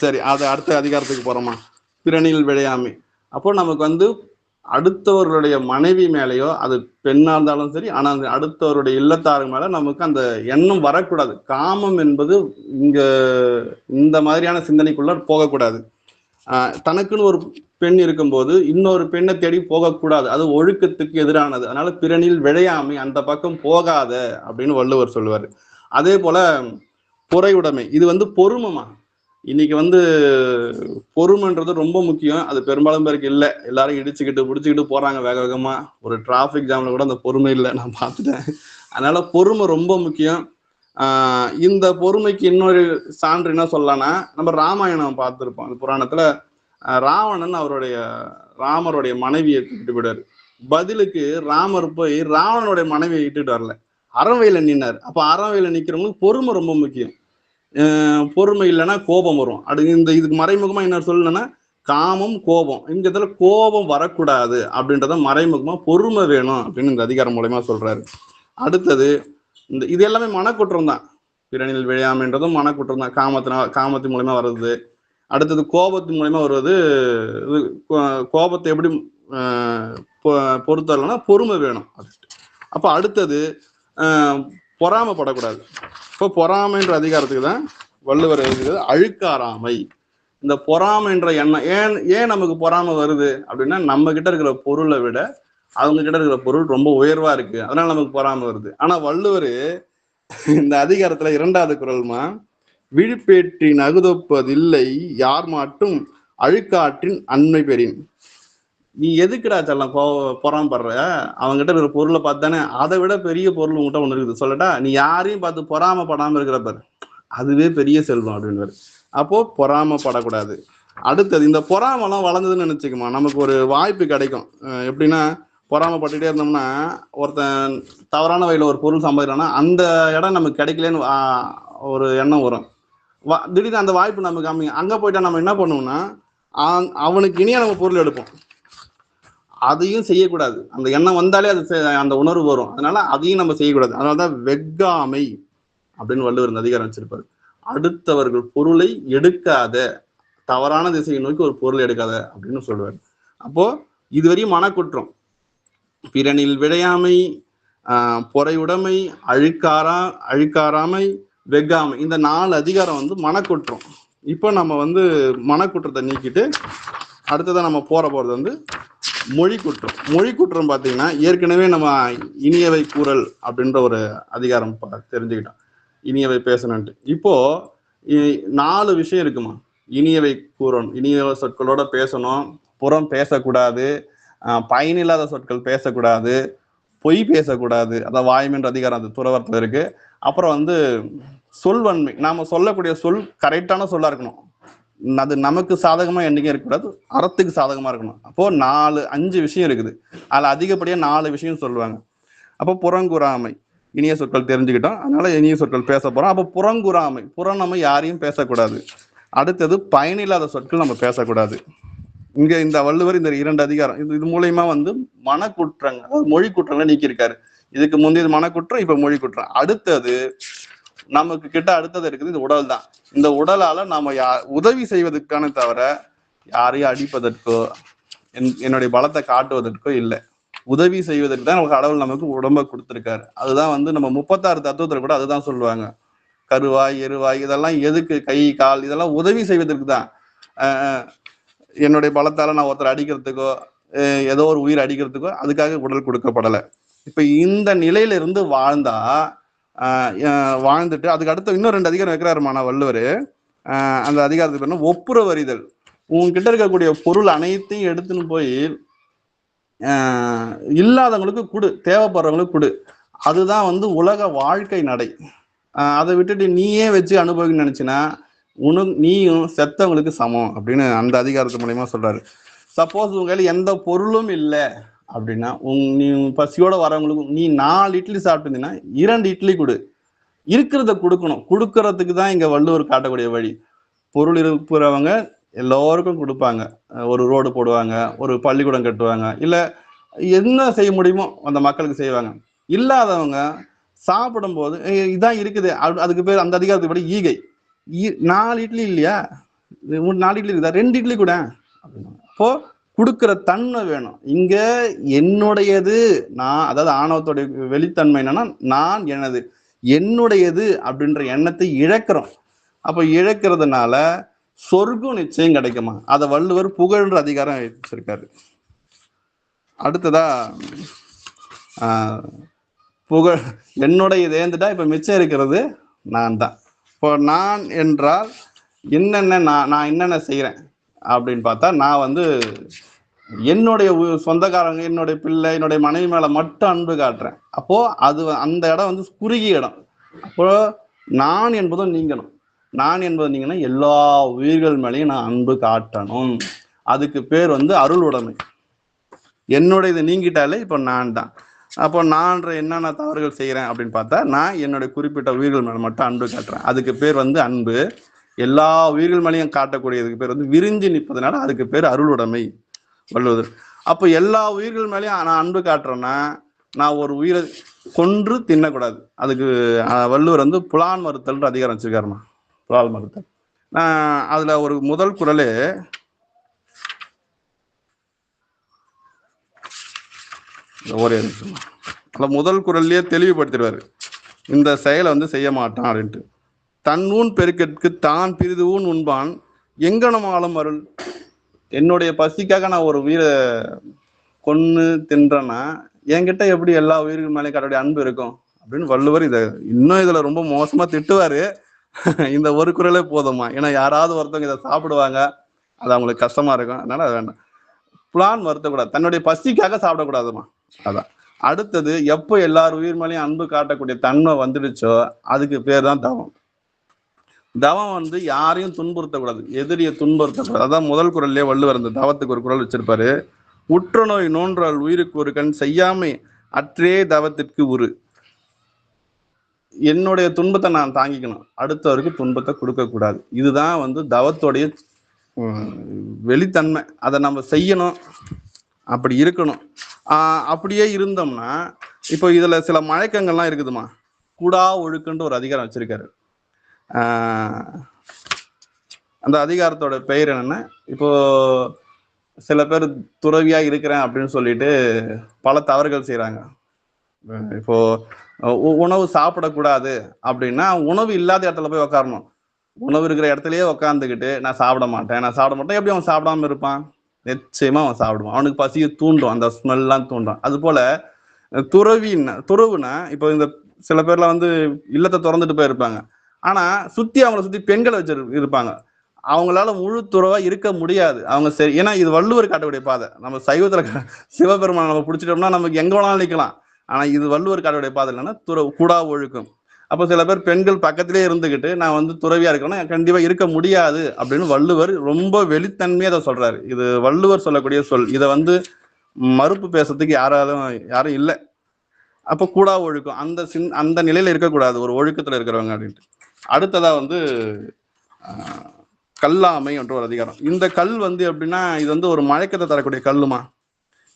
சரி, அது அடுத்த அதிகாரத்துக்கு போறோமா, பிறனில் விழையாமை. அப்போ நமக்கு அடுத்தவர்களுடைய மனைவி மேலேயோ, அது பெண்ணா இருந்தாலும் சரி, ஆனா அந்த அடுத்தவருடைய இல்லத்தாரு மேல நமக்கு அந்த எண்ணம் வரக்கூடாது. காமம் என்பது இங்க இந்த மாதிரியான சிந்தனைக்குள்ள போகக்கூடாது. தனக்குன்னு ஒரு பெண் இருக்கும்போது இன்னொரு பெண்ணை தேடி போகக்கூடாது, அது ஒழுக்கத்துக்கு எதிரானது. அதனால பிறனில் விழையாமை, அந்த பக்கம் போகாத அப்படின்னு வள்ளுவர் சொல்லுவாரு. அதே போல பொறையுடைமை, இது பொறுமைமா. இன்னைக்கு பொறுமைன்றது ரொம்ப முக்கியம். அது பெரும்பாலும் பேருக்கு இல்லை. எல்லாரும் இடிச்சுக்கிட்டு பிடிச்சிக்கிட்டு போறாங்க வேக வேகமா. ஒரு டிராபிக் ஜாம்ல கூட அந்த பொறுமை இல்லை, நான் பார்த்துட்டேன். அதனால பொறுமை ரொம்ப முக்கியம். இந்த பொறுமைக்கு இன்னொரு சான்று என்ன சொல்லலாம்னா, நம்ம ராமாயணம் பார்த்திருப்போம். அந்த புராணத்துல ராவணன் ராமருடைய மனைவியை கூப்பிட்டு போயிடாரு. பதிலுக்கு ராமர் போய் ராவணனுடைய மனைவியை இட்டுட்டு வரல, அறவையில நின்னார். அப்ப அறவையில நிக்கிறவங்களுக்கு பொறுமை ரொம்ப முக்கியம். பொறுமை இல்லைன்னா கோபம் வரும். இதுக்கு மறைமுகமா என்ன சொல்லணும்னா, காமம் கோபம், இந்த இடத்துல கோபம் வரக்கூடாது அப்படின்றத மறைமுகமா பொறுமை வேணும் அப்படின்னு இந்த அதிகாரம் மூலயமா சொல்றாரு. அடுத்தது இது எல்லாமே மனக்குற்றம் தான். பிறனில் விழையாமைன்றதும் மனக்குற்றம் தான், காமத்தின் மூலயமா வருது. அடுத்தது கோபத்தின் மூலயமா வருவது. கோபத்தை எப்படி பொறுத்தரலன்னா பொறுமை வேணும். அப்ப அடுத்தது பொறாமப்படக்கூடாது. இப்போ பொறாமைன்ற அதிகாரத்துக்கு தான் வள்ளுவர் எழுதுகிறது அழுக்காராமை. இந்த பொறாமைன்ற எண்ணம் ஏன் நமக்கு பொறாமை வருது அப்படின்னா, நம்ம கிட்ட இருக்கிற பொருளை விட அவங்க கிட்ட இருக்கிற பொருள் ரொம்ப உயர்வா இருக்கு, அதனால நமக்கு பொறாமை வருது. ஆனா வள்ளுவர் இந்த அதிகாரத்துல 2வது குறள்மா, விழிப்பேற்றின் அகுதொப்பதில்லை யார் மாட்டும் அழுக்காற்றின் அண்மை பெறின். நீ எதுக்குடா செல்லம் பொறாமப்படுற? அவங்ககிட்ட இருக்கிற பொருளை பார்த்தானே, அதை விட பெரிய பொருள் உங்ககிட்ட ஒண்ணு இருக்குது சொல்லட்டா, நீ யாரையும் பார்த்து பொறாமப்படாம இருக்கிறப்பாரு, அதுவே பெரிய செல்வம் அப்படின்னு. அப்போ பொறாமப்படக்கூடாது. அடுத்தது இந்த பொறாமெல்லாம் வளர்ந்ததுன்னு நினைச்சுக்குமா, நமக்கு ஒரு வாய்ப்பு கிடைக்கும். எப்படின்னா, பொறாமப்பட்டுட்டே இருந்தோம்னா, ஒருத்தன் தவறான வகையில ஒரு பொருள் சம்பாதிக்கிறான்னா அந்த இடம் நமக்கு கிடைக்கலன்னு ஒரு எண்ணம் வரும். திடீர்னு அந்த வாய்ப்பு நமக்கு அமைங்க. அங்க போயிட்டா நம்ம என்ன பண்ணுவோம்னா, அவனுக்கு இனியா நம்ம பொருள் எடுப்போம். அதையும் செய்யக்கூடாது. அந்த எண்ணம் வந்தாலே அந்த உணர்வு வரும். அதனால அதையும் நம்ம செய்யக்கூடாது. அதனாலதான் வெக்காமை அப்படின்னு வள்ளுவர் இந்த அதிகாரம் வச்சிருப்பாரு. அடுத்தவர்கள் பொருளை எடுக்காத, தவறான திசையை நோக்கி ஒரு பொருள் எடுக்காத அப்படின்னு சொல்லுவார். அப்போ இதுவரையும் மனக்குற்றம், பிறனில் விழையாமை, பொறையுடைமை, அழுக்காராமை, வெக்காமை, இந்த 4 அதிகாரம் மனக்குற்றம். இப்போ நம்ம மனக்குற்றத்தை நீக்கிட்டு அடுத்ததான் நம்ம போறது மொழி குற்றம். மொழி குற்றம் பார்த்தீங்கன்னா, ஏற்கனவே நம்ம இனியவை கூறல் அப்படின்ற ஒரு அதிகாரம் தெரிஞ்சுக்கிட்டோம், இனியவை பேசணுன்ட்டு. இப்போ 4 விஷயம் இருக்குமா. இனியவை கூறணும், இனிய சொற்களோட பேசணும், புறம் பேசக்கூடாது, பயனில்லாத சொற்கள் பேசக்கூடாது, பொய் பேசக்கூடாது, அதான் வாய்மைன்ற அதிகாரம் அது துறவரத்துல இருக்கு. அப்புறம் சொல்வன்மை, நாம சொல்லக்கூடிய சொல் கரெக்டான சொல்லா இருக்கணும். அது நமக்கு சாதகமா என்னைக்கும் இருக்கக்கூடாது, அறத்துக்கு சாதகமா இருக்கணும். அப்போ 5 விஷயம் இருக்குது. அதுல அதிகப்படியா 4 விஷயம் சொல்லுவாங்க. அப்போ புறங்குறாமை, இனிய சொற்கள் தெரிஞ்சுக்கிட்டோம், அதனால இனிய சொற்கள் பேச போறோம். அப்போ புறங்குறாமை, நம்ம யாரையும் பேசக்கூடாது. அடுத்தது பயனில்லாத சொற்கள் நம்ம பேசக்கூடாது. இங்க இந்த வள்ளுவர் இந்த 2 அதிகாரம் இது மூலயமா மனக்குற்றங்கள், அதாவது மொழி குற்றங்களை நீக்கியிருக்காரு. இதுக்கு முந்தைய மனக்குற்றம், இப்ப மொழி குற்றம். அடுத்தது நமக்கு கிட்ட அடுத்தது இருக்குது இந்த உடல் தான். இந்த உடலால நாம உதவி செய்வதற்கான தவிர யாரையும் அடிப்பதற்கோ என்னுடைய பலத்தை காட்டுவதற்கோ இல்லை. உதவி செய்வதற்கு தான் கடவுள் நமக்கு உடம்ப கொடுத்துருக்காரு. அதுதான் வந்து நம்ம 36 தத்துவத்துல கூட அதுதான் சொல்லுவாங்க. கருவாய், எருவாய் இதெல்லாம் எதுக்கு? கை, கால் இதெல்லாம் உதவி செய்வதற்கு தான். என்னுடைய பலத்தால நான் ஒருத்தர் அடிக்கிறதுக்கோ ஏதோ ஒரு உயிர் அடிக்கிறதுக்கோ அதுக்காக உடல் கொடுக்கப்படலை. இப்ப இந்த நிலையில இருந்து வாழ்ந்துட்டு அதுக்கு அடுத்த இன்னும் 2 அதிகாரம் வைக்கிறாருமான வள்ளுவர். அந்த அதிகாரத்துக்கு பேர் ஒப்புரவறிதல். உங்ககிட்ட இருக்கக்கூடிய பொருள் அனைத்தையும் எடுத்துன்னு போய் இல்லாதவங்களுக்கு கொடு, தேவைப்படுறவங்களுக்கு கொடு. அதுதான் வந்து உலக வாழ்க்கை நடை. அதை விட்டுட்டு நீயே வச்சு அனுபவிக்கணும்னு நினைச்சினா நீயும் செத்தவங்களுக்கு சமம் அப்படின்னு அந்த அதிகாரத்து மூலயமா சொல்றாரு. சப்போஸ் உங்க கையில எந்த பொருளும் இல்லை அப்படின்னா நீ பசியோட வரவங்களுக்கு நீ 4 இட்லி சாப்பிட்டுருந்தீங்கன்னா 2 இட்லி கொடு. இருக்கிறத கொடுக்கணும். கொடுக்கறதுக்கு தான் இங்க வள்ளுவர் காட்டக்கூடிய வழி. பொருள் இருக்கிறவங்க எல்லோருக்கும் கொடுப்பாங்க. ஒரு ரோடு போடுவாங்க, ஒரு பள்ளிக்கூடம் கட்டுவாங்க, இல்ல என்ன செய்ய முடியுமோ அந்த மக்களுக்கு செய்வாங்க. இல்லாதவங்க சாப்பிடும் போது இதான் இருக்குது. அதுக்கு பேர் அந்த அதிகாரத்துக்கு படி ஈகை. 4 இட்லி இல்லையா, 4 இட்லி இருக்குதா, 2 இட்லி கூட. அப்போ கொடுக்கிற தன்மை வேணும். இங்க என்னுடையது நான், அதாவது ஆணவத்தோடைய வெளித்தன்மை என்னன்னா நான் எனது என்னுடையது அப்படின்ற எண்ணத்தை இழக்கிறோம். அப்ப இழக்கிறதுனால சொர்க்கம் நிச்சயம் கிடைக்குமா? அதை வள்ளுவர் புகழ்ன்ற அதிகாரம் வச்சிருக்காரு. அடுத்ததா புகழ் என்னுடையது ஏந்துட்டா இப்ப மிச்சம் இருக்கிறது நான் தான். இப்போ நான் என்றால் என்னென்ன நான் என்னென்ன செய்யறேன் அப்படின்னு பார்த்தா, நான் வந்து என்னுடைய சொந்தக்காரங்க, என்னுடைய பிள்ளை, என்னுடைய மனைவி மேல மட்டும் அன்பு காட்டுறேன். அப்போ அது அந்த இடம் வந்து குறுகிய இடம். அப்போ நான் என்பதும் நீங்கணும். நான் என்பது நீங்கன்னா எல்லா உயிர்கள் மேலேயும் நான் அன்பு காட்டணும். அதுக்கு பேர் வந்து அருள் உடைமை. என்னுடையது நீங்கிட்டாலே இப்போ நான் தான். அப்போ நான் என்னென்ன தவறுகள் செய்யறேன் அப்படின்னு பார்த்தா, நான் என்னுடைய குறிப்பிட்ட உயிர்கள் மேல மட்டும் அன்பு காட்டுறேன். அதுக்கு பேர் வந்து அன்பு. எல்லா உயிர்கள் மேலேயும் காட்டக்கூடியதுக்கு பேர் வந்து விரிஞ்சு நிற்பதுனால அதுக்கு பேர் அருள் உடைமை வள்ளுவர். அப்போ எல்லா உயிர்கள் மேலேயும் நான் அன்பு காட்டுறேன்னா நான் ஒரு உயிரை கொன்று தின்னக்கூடாது. அதுக்கு வள்ளுவர் வந்து புலான் மறுத்தல் அதிகாரம் வச்சிருக்காருமா. புலால் மறுத்தல் அதுல ஒரு முதல் குறளே ஒரே முதல் குறள்லயே தெளிவுபடுத்திடுவாரு. இந்த செயலை வந்து செய்ய மாட்டான் அப்படின்ட்டு. தன் ஊன் பெருக்கற்கு தான் பிரிது ஊன் உண்பான் எங்கனம் ஆளும் அருள். என்னுடைய பசிக்காக நான் ஒரு உயிரை கொன்னு தின்றேன்னா என்கிட்ட எப்படி எல்லா உயிர்கள் மேலே கடவுடைய அன்பு இருக்கும் அப்படின்னு வள்ளுவர் இன்னும் இதுல ரொம்ப மோசமா திட்டுவாரு. இந்த ஒரு குறளே போதுமா? ஏன்னா யாராவது ஒருத்தவங்க இதை சாப்பிடுவாங்க, அது அவங்களுக்கு கஷ்டமா இருக்கும். அதனால அது வேண்டாம். புலான் வருத்தக்கூடாது, தன்னுடைய பசிக்காக சாப்பிடக்கூடாதுமா. அதான். அடுத்தது, எப்போ எல்லார் உயிர் மேலேயும் அன்பு காட்டக்கூடிய தன்மை வந்துடுச்சோ அதுக்கு பேர் தான் தவம். தவம் வந்து யாரையும் துன்புறுத்தக்கூடாது, எதிரியை துன்புறுத்தக்கூடாது. அதான் முதல் குறள்லயே வள்ளுவர் அந்த தவத்துக்கு ஒரு குறள் வச்சிருப்பாரு. உற்ற நோய் நோன்றால் உயிருக்கு ஒரு கண் செய்யாமை அற்றே தவத்திற்கு உரு. என்னுடைய துன்பத்தை நான் தாங்கிக்கணும், அடுத்தவருக்கு துன்பத்தை கொடுக்க கூடாது. இதுதான் வந்து தவத்தோடைய வெளித்தன்மை. அதை நம்ம செய்யணும், அப்படி இருக்கணும். அப்படியே இருந்தோம்னா இப்போ இதுல சில மயக்கங்கள்லாம் இருக்குதுமா. கூடா ஒழுக்குன்ற ஒரு அதிகாரம் வச்சிருக்காரு. அந்த அதிகாரத்தோட பெயர் என்னன்னா, இப்போ சில பேர் துறவியா இருக்கிறேன் அப்படின்னு சொல்லிட்டு பல தவறுகள் செய்யறாங்க. இப்போ உணவு சாப்பிடக்கூடாது அப்படின்னா உணவு இல்லாத இடத்துல போய் உக்காரணும். உணவு இருக்கிற இடத்துலயே உக்காந்துக்கிட்டு நான் சாப்பிட மாட்டேன் எப்படி அவன் சாப்பிடாம இருப்பான்? நிச்சயமா அவன் சாப்பிடுவான். அவனுக்கு பசியை தூண்டும், அந்த ஸ்மெல்லாம் தூண்டும். அது போல துறவுனா இப்போ இந்த சில பேர்ல வந்து இல்லத்தை திறந்துட்டு போயிருப்பாங்க, ஆனா அவங்கள சுத்தி பெண்களை வச்சு இருப்பாங்க. அவங்களால முழு துறவா இருக்க முடியாது. அவங்க சரி, ஏன்னா இது வள்ளுவர் காட்டக்கூடிய பாதை. நம்ம சைவத்துல சிவபெருமான் நம்ம பிடிச்சிட்டோம்னா நமக்கு எங்க வேணாலும் நிற்கலாம். ஆனா இது வள்ளுவர் காட்டக்கூடிய பாதை இல்லைன்னா கூடா ஒழுக்கம். அப்போ சில பேர் பெண்கள் பக்கத்திலே இருந்துகிட்டு நான் வந்து துறவியா இருக்கேன்னா கண்டிப்பா இருக்க முடியாது அப்படின்னு வள்ளுவர் ரொம்ப வெளித்தன்மையா அதை சொல்றாரு. இது வள்ளுவர் சொல்லக்கூடிய சொல். இதை வந்து மறுப்பு பேசுறதுக்கு யாரும் இல்லை. அப்போ கூடா ஒழுக்கம் அந்த நிலையில இருக்கக்கூடாது, ஒரு ஒழுக்கத்துல இருக்கிறவங்க அப்படின்ட்டு. அடுத்ததா வந்து கல்லாமை என்ற ஒரு அதிகாரம். இந்த கல் வந்து எப்படின்னா, இது வந்து ஒரு மழக்கத்தை தரக்கூடிய கல்லுமா.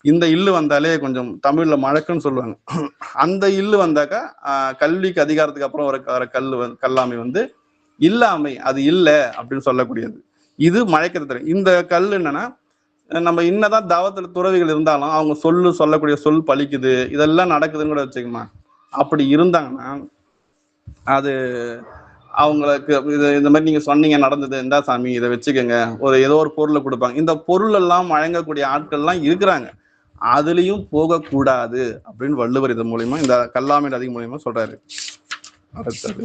இந்த இல்லு வந்தாலே கொஞ்சம் தமிழ்ல மழக்குன்னு சொல்லுவாங்க. அந்த இல்லு வந்தாக்கா கல்விக்கு அதிகாரத்துக்கு அப்புறம் வர கல்லாமை வந்து இல்லாமை, அது இல்லை அப்படின்னு சொல்லக்கூடியது. இது மழக்கத்தை தரும். இந்த கல் என்னன்னா நம்ம இன்னதான் தவத்துல துறவிகள் இருந்தாலும் அவங்க சொல்லக்கூடிய சொல் பலிக்குது, இதெல்லாம் நடக்குதுன்னு கூட வச்சுக்கோமா. அப்படி இருந்தாங்கன்னா அது அவங்களுக்கு இந்த மாதிரி நீங்க சொன்னீங்க நடந்தது, இந்தா சாமி இதை வச்சுக்கோங்க, ஏதோ ஒரு பொருளை கொடுப்பாங்க. இந்த பொருள் எல்லாம் வழங்கக்கூடிய ஆட்கள் எல்லாம் இருக்கிறாங்க. அதுலயும் போகக்கூடாது அப்படின்னு வள்ளுவர் இது மூலியமா, இந்த கல்லாமை அதிகம் மூலியமா சொல்றாரு. அடுத்தது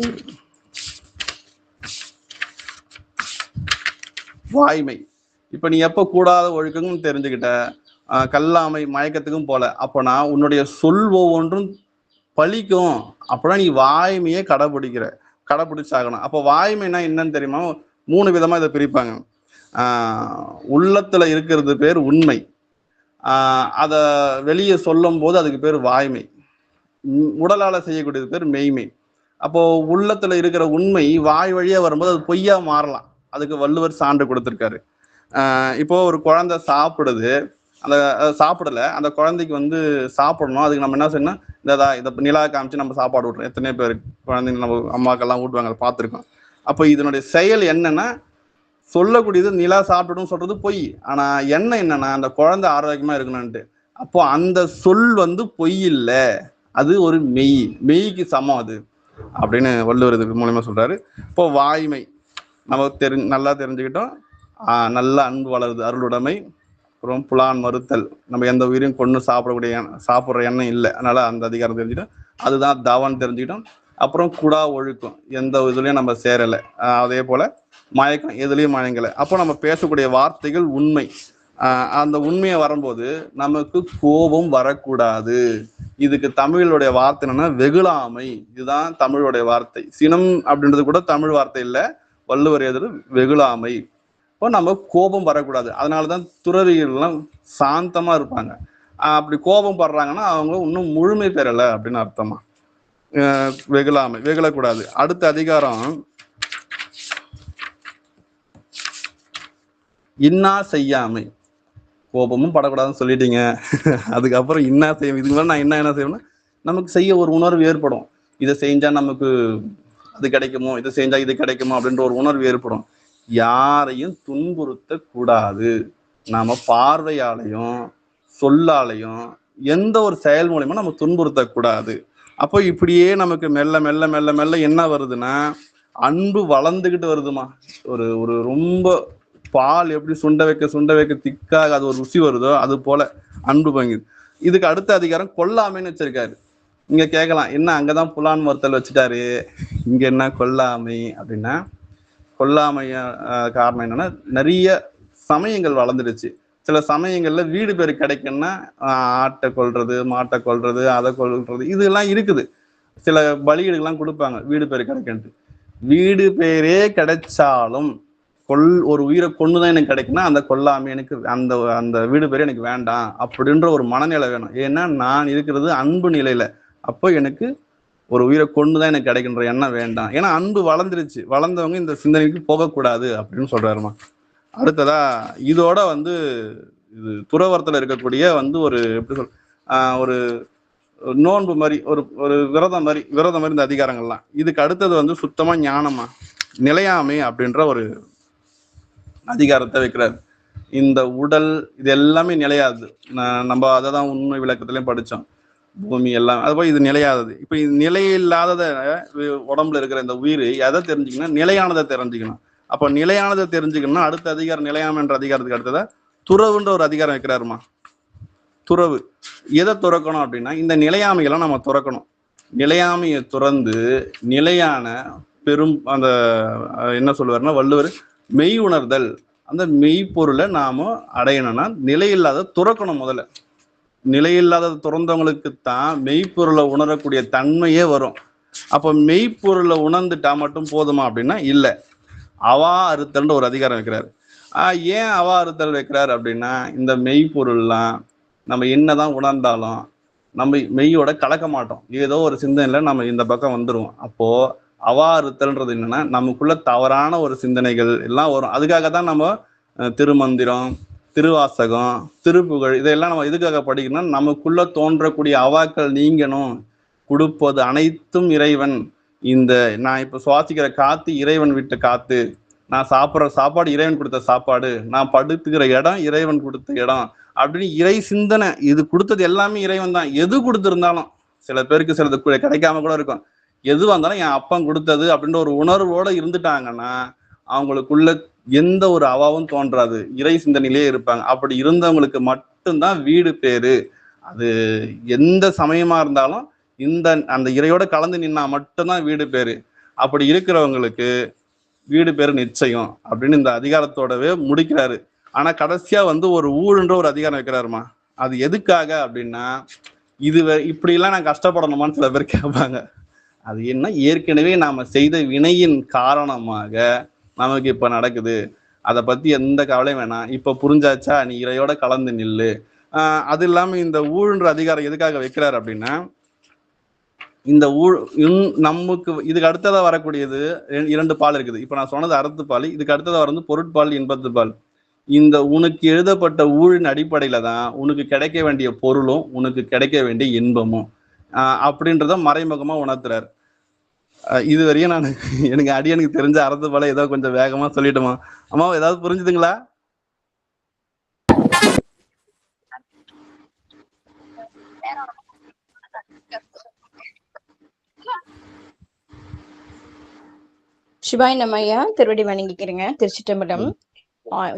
வாய்மை. இப்ப நீ எப்ப கூடாத ஒழுக்கம்னு தெரிஞ்சுக்கிட்ட, கல்லாமை மயக்கத்துக்கும் போல, அப்பனா உன்னுடைய சொல் ஒவ்வொன்றும் பழிக்கும். அப்பதான் நீ வாய்மையே கடைபிடிச்சாகணும். அப்போ வாய்மைனா என்னன்னு தெரியுமா? 3 விதமா இதை பிரிப்பாங்க. உள்ளத்துல இருக்கிறது பேர் உண்மை, அத வெளியே சொல்லும் போது அதுக்கு பேர் வாய்மை. உடலால செய்யக்கூடியது பேர் மெய்மை. அப்போ உள்ளத்துல இருக்கிற உண்மை வாய் வழியா வரும்போது அது பொய்யா மாறலாம். அதுக்கு வள்ளுவர் சான்று கொடுத்திருக்காரு. இப்போ ஒரு குழந்தை சாப்பிடுது, சாப்பிடல, அந்த குழந்தைக்கு சாப்பிடணும். அதுக்கு நம்ம என்ன செய்யணும், இதை நிலா காமிச்சு நம்ம சாப்பாடு விட்டுறோம். எத்தனை பேர் குழந்தைங்க நம்ம அம்மாக்கெல்லாம் ஊட்டுவாங்க, அதை பார்த்துருக்கோம். அப்போ இதனுடைய செயல் என்னன்னா, சொல்லக்கூடியது நிலா சாப்பிடணும் சொல்றது பொய். ஆனா என்னன்னா அந்த குழந்தை ஆரோக்கியமா இருக்கணும்ட்டு. அப்போ அந்த சொல் பொய் இல்லை, அது ஒரு மெய்க்கு சமம் அது அப்படின்னு வள்ளுவர் இது மூலமா சொல்றாரு. இப்போ வாய்மை நம்ம நல்லா தெரிஞ்சுக்கிட்டோம். நல்ல அன்பு வளருது, அருளுடைமை, அப்புறம் புலான் மறுத்தல், நம்ம எந்த உயிரையும் கொண்டு சாப்பிட்ற எண்ணம் இல்லை, அதனால அந்த அதிகாரம் தெரிஞ்சுட்டோம். அதுதான் தவம் தெரிஞ்சுக்கிட்டோம். அப்புறம் குடா ஒழுக்கம், எந்த இதுலயும் நம்ம சேரலை. அதே போல மயக்கம், எதுலயும் மயங்கலை. அப்போ நம்ம பேசக்கூடிய வார்த்தைகள் உண்மை. அந்த உண்மையை வரும்போது நமக்கு கோபம் வரக்கூடாது. இதுக்கு தமிழுடைய வார்த்தை என்னன்னா வெகுளாமை. இதுதான் தமிழுடைய வார்த்தை. சினம் அப்படின்றது கூட தமிழ் வார்த்தை இல்லை, வள்ளுவர் எதிர் வெகுளாமை. இப்போ நம்ம கோபம் வரக்கூடாது. அதனாலதான் துறவிகள்லாம் சாந்தமா இருப்பாங்க. அப்படி கோபம் படுறாங்கன்னா அவங்க இன்னும் முழுமை பெறலை அப்படின்னு அர்த்தமா. வெகுளாமை, வெகுளக்கூடாது. அடுத்த அதிகாரம் இன்னா செய்யாமை. கோபமும் படக்கூடாதுன்னு சொல்லிட்டீங்க, அதுக்கப்புறம் இன்னா செய்யும். இதுக்கு மேலே நான் என்ன செய்யணும்னா, நமக்கு செய்ய ஒரு உணர்வு ஏற்படும். இதை செஞ்சா நமக்கு அது கிடைக்குமோ, இதை செஞ்சா இது கிடைக்குமோ அப்படின்ற ஒரு உணர்வு ஏற்படும். யாரையும் துன்புறுத்த கூடாது. நாம பார்வையாலையும் சொல்லாலையும் எந்த ஒரு செயல் மூலியமா நம்ம துன்புறுத்த கூடாது. அப்போ இப்படியே நமக்கு மெல்ல மெல்ல மெல்ல மெல்ல என்ன வருதுன்னா, அன்பு வளர்ந்துகிட்டு வருதுமா. ஒரு ரொம்ப பால் எப்படி சுண்ட வைக்க திக்காக அது ஒரு ருசி வருதோ, அது போல அன்பு பங்குது. இதுக்கு அடுத்த அதிகாரம் கொல்லாமைன்னு வச்சிருக்காரு. இங்க கேட்கலாம், என்ன அங்கதான் புலான் மறுத்தல் வச்சுட்டாரு, இங்க என்ன கொல்லாமை அப்படின்னா, கொல்லாமைய காரணம் என்னன்னா, நிறைய சமயங்கள் வளர்ந்துடுச்சு. சில சமயங்கள்ல வீடு பேர் கிடைக்குன்னா ஆட்டை கொல்றது, மாட்டை கொல்றது, அதை கொல்றது, இதெல்லாம் இருக்குது. சில பலிகீடுகள்லாம் கொடுப்பாங்க வீடு பேர் கிடைக்குன்ட்டு. வீடு பேரே கிடைச்சாலும் ஒரு உயிரை கொண்டுதான் எனக்கு கிடைக்குன்னா அந்த கொல்லாமை எனக்கு, அந்த வீடு பேரே எனக்கு வேண்டாம் அப்படின்ற ஒரு மனநிலை வேணும். ஏன்னா நான் இருக்கிறது அன்பு நிலையில. அப்போ எனக்கு ஒரு உயிரை கொண்டுதான் எனக்கு கிடைக்கின்ற எண்ணம் வேண்டாம். ஏன்னா அன்பு வளர்ந்துருச்சு. வளர்ந்தவங்க இந்த சிந்தனைக்கு போகக்கூடாது அப்படின்னு சொல்றாருமா. அடுத்ததா இதோட இது துறவரத்துல இருக்கக்கூடிய ஒரு எப்படி சொல், ஒரு நோன்பு மாதிரி, ஒரு விரதம் மாதிரி இந்த அதிகாரங்கள்லாம். இதுக்கு அடுத்தது சுத்தமா ஞானமா, நிலையாமை அப்படின்ற ஒரு அதிகாரத்தை வைக்கிறார். இந்த உடல் இது எல்லாமே நிலையாது. நம்ம அதை தான் உண்மை விளக்கத்திலையும் படித்தோம். பூமி எல்லாம் அதுபோல் இது நிலையாதது. இப்போ இது நிலையில்லாதத உடம்புல இருக்கிற இந்த உயிர் எதை தெரிஞ்சுக்கணும், நிலையானதை தெரிஞ்சுக்கணும். அப்போ நிலையானதை தெரிஞ்சுக்கணும்னா அடுத்த அதிகாரம் நிலையாமை என்ற அதிகாரத்துக்கு அடுத்ததா துறவுன்ற ஒரு அதிகாரம் வைக்கிறாருமா. துறவு எதை துறக்கணும் அப்படின்னா, இந்த நிலையாமையெல்லாம் நம்ம துறக்கணும். நிலையாமையை துறந்து நிலையான அந்த என்ன சொல்லுவாருன்னா வள்ளுவர் மெய் உணர்தல், அந்த மெய்ப்பொருளை நாம அடையணும்னா நிலையில்லாத துறக்கணும். முதல்ல நிலையில்லாத துறந்தவங்களுக்குத்தான் மெய்ப்பொருளை உணரக்கூடிய தன்மையே வரும். அப்போ மெய்ப்பொருளை உணர்ந்துட்டா மட்டும் போதுமா அப்படின்னா இல்லை. அவா அறுத்தல்ன்ற ஒரு அதிகாரம் வைக்கிறாரு. ஏன் அவா அறுத்தல் வைக்கிறார் அப்படின்னா, இந்த மெய்ப்பொருள்லாம் நம்ம என்னதான் உணர்ந்தாலும் நம்ம மெய்யோட கலக்க மாட்டோம். ஏதோ ஒரு சிந்தனையில நம்ம இந்த பக்கம் வந்துருவோம். அப்போ அவா அறுத்தல்ன்றது என்னன்னா, நமக்குள்ள தவறான ஒரு சிந்தனைகள் எல்லாம் வரும். அதுக்காக தான் நம்ம திருமந்திரம், திருவாசகம், திருப்புகழ் இதெல்லாம் நம்ம எதுக்காக படிக்கணும், நமக்குள்ள தோன்றக்கூடிய அவாக்கள் நீங்கணும். கொடுப்பது அனைத்தும் இறைவன். இந்த நான் இப்ப சுவாசிக்கிற காத்து இறைவன் விட்டு காத்து, நான் சாப்பிட்ற சாப்பாடு இறைவன் கொடுத்த சாப்பாடு, நான் படுத்துக்கிற இடம் இறைவன் கொடுத்த இடம் அப்படின்னு இறை சிந்தனை. இது கொடுத்தது எல்லாமே இறைவன் தான். எது கொடுத்துருந்தாலும், சில பேருக்கு சிலது கிடைக்காம கூட இருக்கும். எதுவாக இருந்தாலும் என் அப்பன் கொடுத்தது அப்படின்ற ஒரு உணர்வோட இருந்துட்டாங்கன்னா அவங்களுக்குள்ள எந்த ஒரு அவாவும் தோன்றாது, இறை சிந்தனையிலே இருப்பாங்க. அப்படி இருந்தவங்களுக்கு மட்டும்தான் வீடு பேரு. அது எந்த சமயமா இருந்தாலும் அந்த இறையோட கலந்து நின்னா மட்டும்தான் வீடு பேரு. அப்படி இருக்கிறவங்களுக்கு வீடு பேரு நிச்சயம் அப்படின்னு இந்த அதிகாரத்தோடவே முடிக்கிறாரு. ஆனா கடைசியா ஒரு ஊழுன்ற ஒரு அதிகாரம் வைக்கிறாருமா. அது எதுக்காக அப்படின்னா, இது இப்படி எல்லாம் நான் கஷ்டப்படணுமான்னு சில பேர் கேட்பாங்க. அது என்ன, ஏற்கனவே நாம செய்த வினையின் காரணமாக நமக்கு இப்ப நடக்குது. அதை பத்தி எந்த கவலையும் வேணாம். இப்ப புரிஞ்சாச்சா, நீ இறையோட கலந்து நில்லு. அது இல்லாம இந்த ஊழுன்ற அதிகாரம் எதுக்காக வைக்கிறாரு அப்படின்னா, இந்த நமக்கு இதுக்கு அடுத்ததா வரக்கூடியது 2 பால் இருக்குது. இப்ப நான் சொன்னது அறத்துப்பால், இதுக்கு அடுத்ததா வரது பொருட்பால், இன்பத்துப்பால். இந்த உனக்கு எழுதப்பட்ட ஊழின் அடிப்படையில தான் உனக்கு கிடைக்க வேண்டிய பொருளும் உனக்கு கிடைக்க வேண்டிய இன்பமும் அப்படின்றத மறைமுகமா உணர்த்துறாரு. இதுவரையும் நான் எனக்கு அடியனுக்கு தெரிஞ்ச அறத்துப்பால ஏதோ கொஞ்சம் வேகமா சொல்லிட்டோமா? அம்மா ஏதாவது புரிஞ்சுதுங்களா? சிவாய் நம்மையா திருவடி வணங்கிக்கிறேங்க. திருச்சிட்டம்பலம்.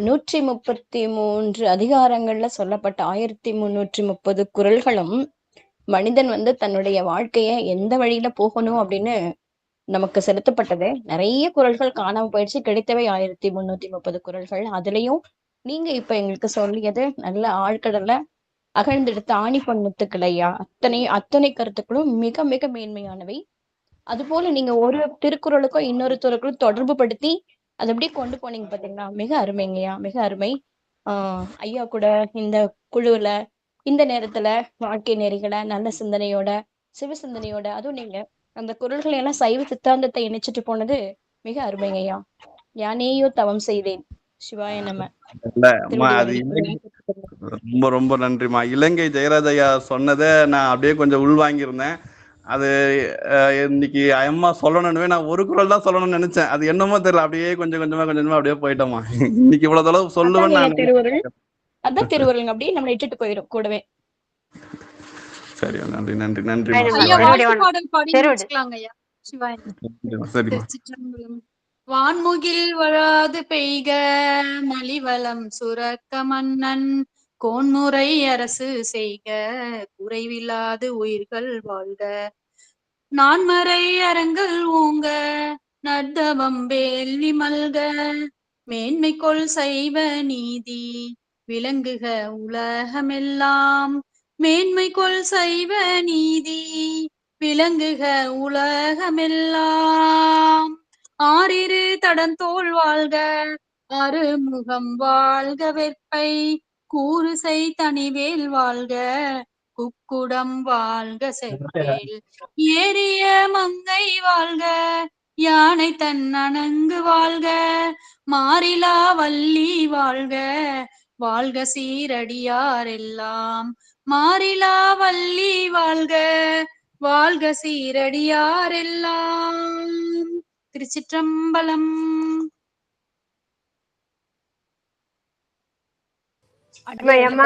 133 அதிகாரங்கள்ல சொல்லப்பட்ட 1330 குறள்களும் மனிதன் தன்னுடைய வாழ்க்கைய எந்த வழியில போகணும் அப்படின்னு நமக்கு செலுத்தப்பட்டது. நிறைய குறள்கள் காணாம போயிடுச்சு. கிடைத்தவை 1330 குறள்கள். அதுலயும் நீங்க இப்ப எங்களுக்கு சொல்லியது நல்ல ஆழ்கடல்ல அகழ்ந்தெடுத்த ஆணி பொன்முத்துக்கள் ஐயா. அத்தனை கருத்துக்களும் மிக மிக மேன்மையானவை. அது போல நீங்க ஒரு திருக்குறளுக்கும் இன்னொரு திருக்குறளும் தொடர்பு படுத்தி அதை அப்படியே கொண்டு போனீங்க பாத்தீங்களா, மிக அருமைங்கய்யா, மிக அருமை. ஐயா கூட இந்த குழுவுல இந்த நேரத்துல வாழ்க்கை நெறிகளை நல்ல சிந்தனையோட சிவ சிந்தனையோட, அதுவும் நீங்க அந்த குறள்களை எல்லாம் சைவ சித்தாந்தத்தை இணைச்சிட்டு போனது மிக அருமைங்கய்யா. யானேயோ தவம் செய்தேன். சிவாய நம. ரொம்ப ரொம்ப நன்றிமா. இலங்கை ஜெயராஜையா சொன்னதை நான் அப்படியே கொஞ்சம் உள்வாங்கியிருந்தேன். அது இன்னைக்கு அம்மா சொல்லணும்னு நான் ஒரு குறள் தான் சொல்லணும்னு நினைச்சேன். அது என்னமோ தெரியல, அப்படியே கொஞ்சம் கொஞ்சமா அப்படியே போயிட்டோமா. இன்னைக்கு இவ்வளவு தளவு சொல்லுவேன். அதான் திருவருள் அப்படியே நம்மளை இட்டுட்டு போயிடும் கூடவே. சரி, நன்றி நன்றி நன்றி. வான்முகில் வழாது பெய்க மலிவளம் சுரக்க மன்னன் கோன்முறை அரசு செய்க குறைவில்லாது உயிர்கள் வாழ்க நான்மறை அரங்கள் ஓங்க நர்தவம் வேள்வி மல்க மேன்மைக்கொள் சைவ நீதி விளங்குக உலகமெல்லாம் மேன்மைக்கொள் சைவ நீதி விளங்குக உலகமெல்லாம். ஆறிரு தடந்தோள் வாழ்க அருமுகம் வாழ்க வெற்பை கூறுசை தனிவேல் வாழ்க குக்குடம் வாழ்க செவ்வேல் ஏரிய மங்கை வாழ்க யானை தன் அணங்கு வாழ்க மாறிலா வள்ளி வாழ்க வாழ்க சீரடியார் எல்லாம் மாறிலா வள்ளி வாழ்க வாழ்க சீரடியார் எல்லாம். திருச்சிற்றம்பலம். அம்மா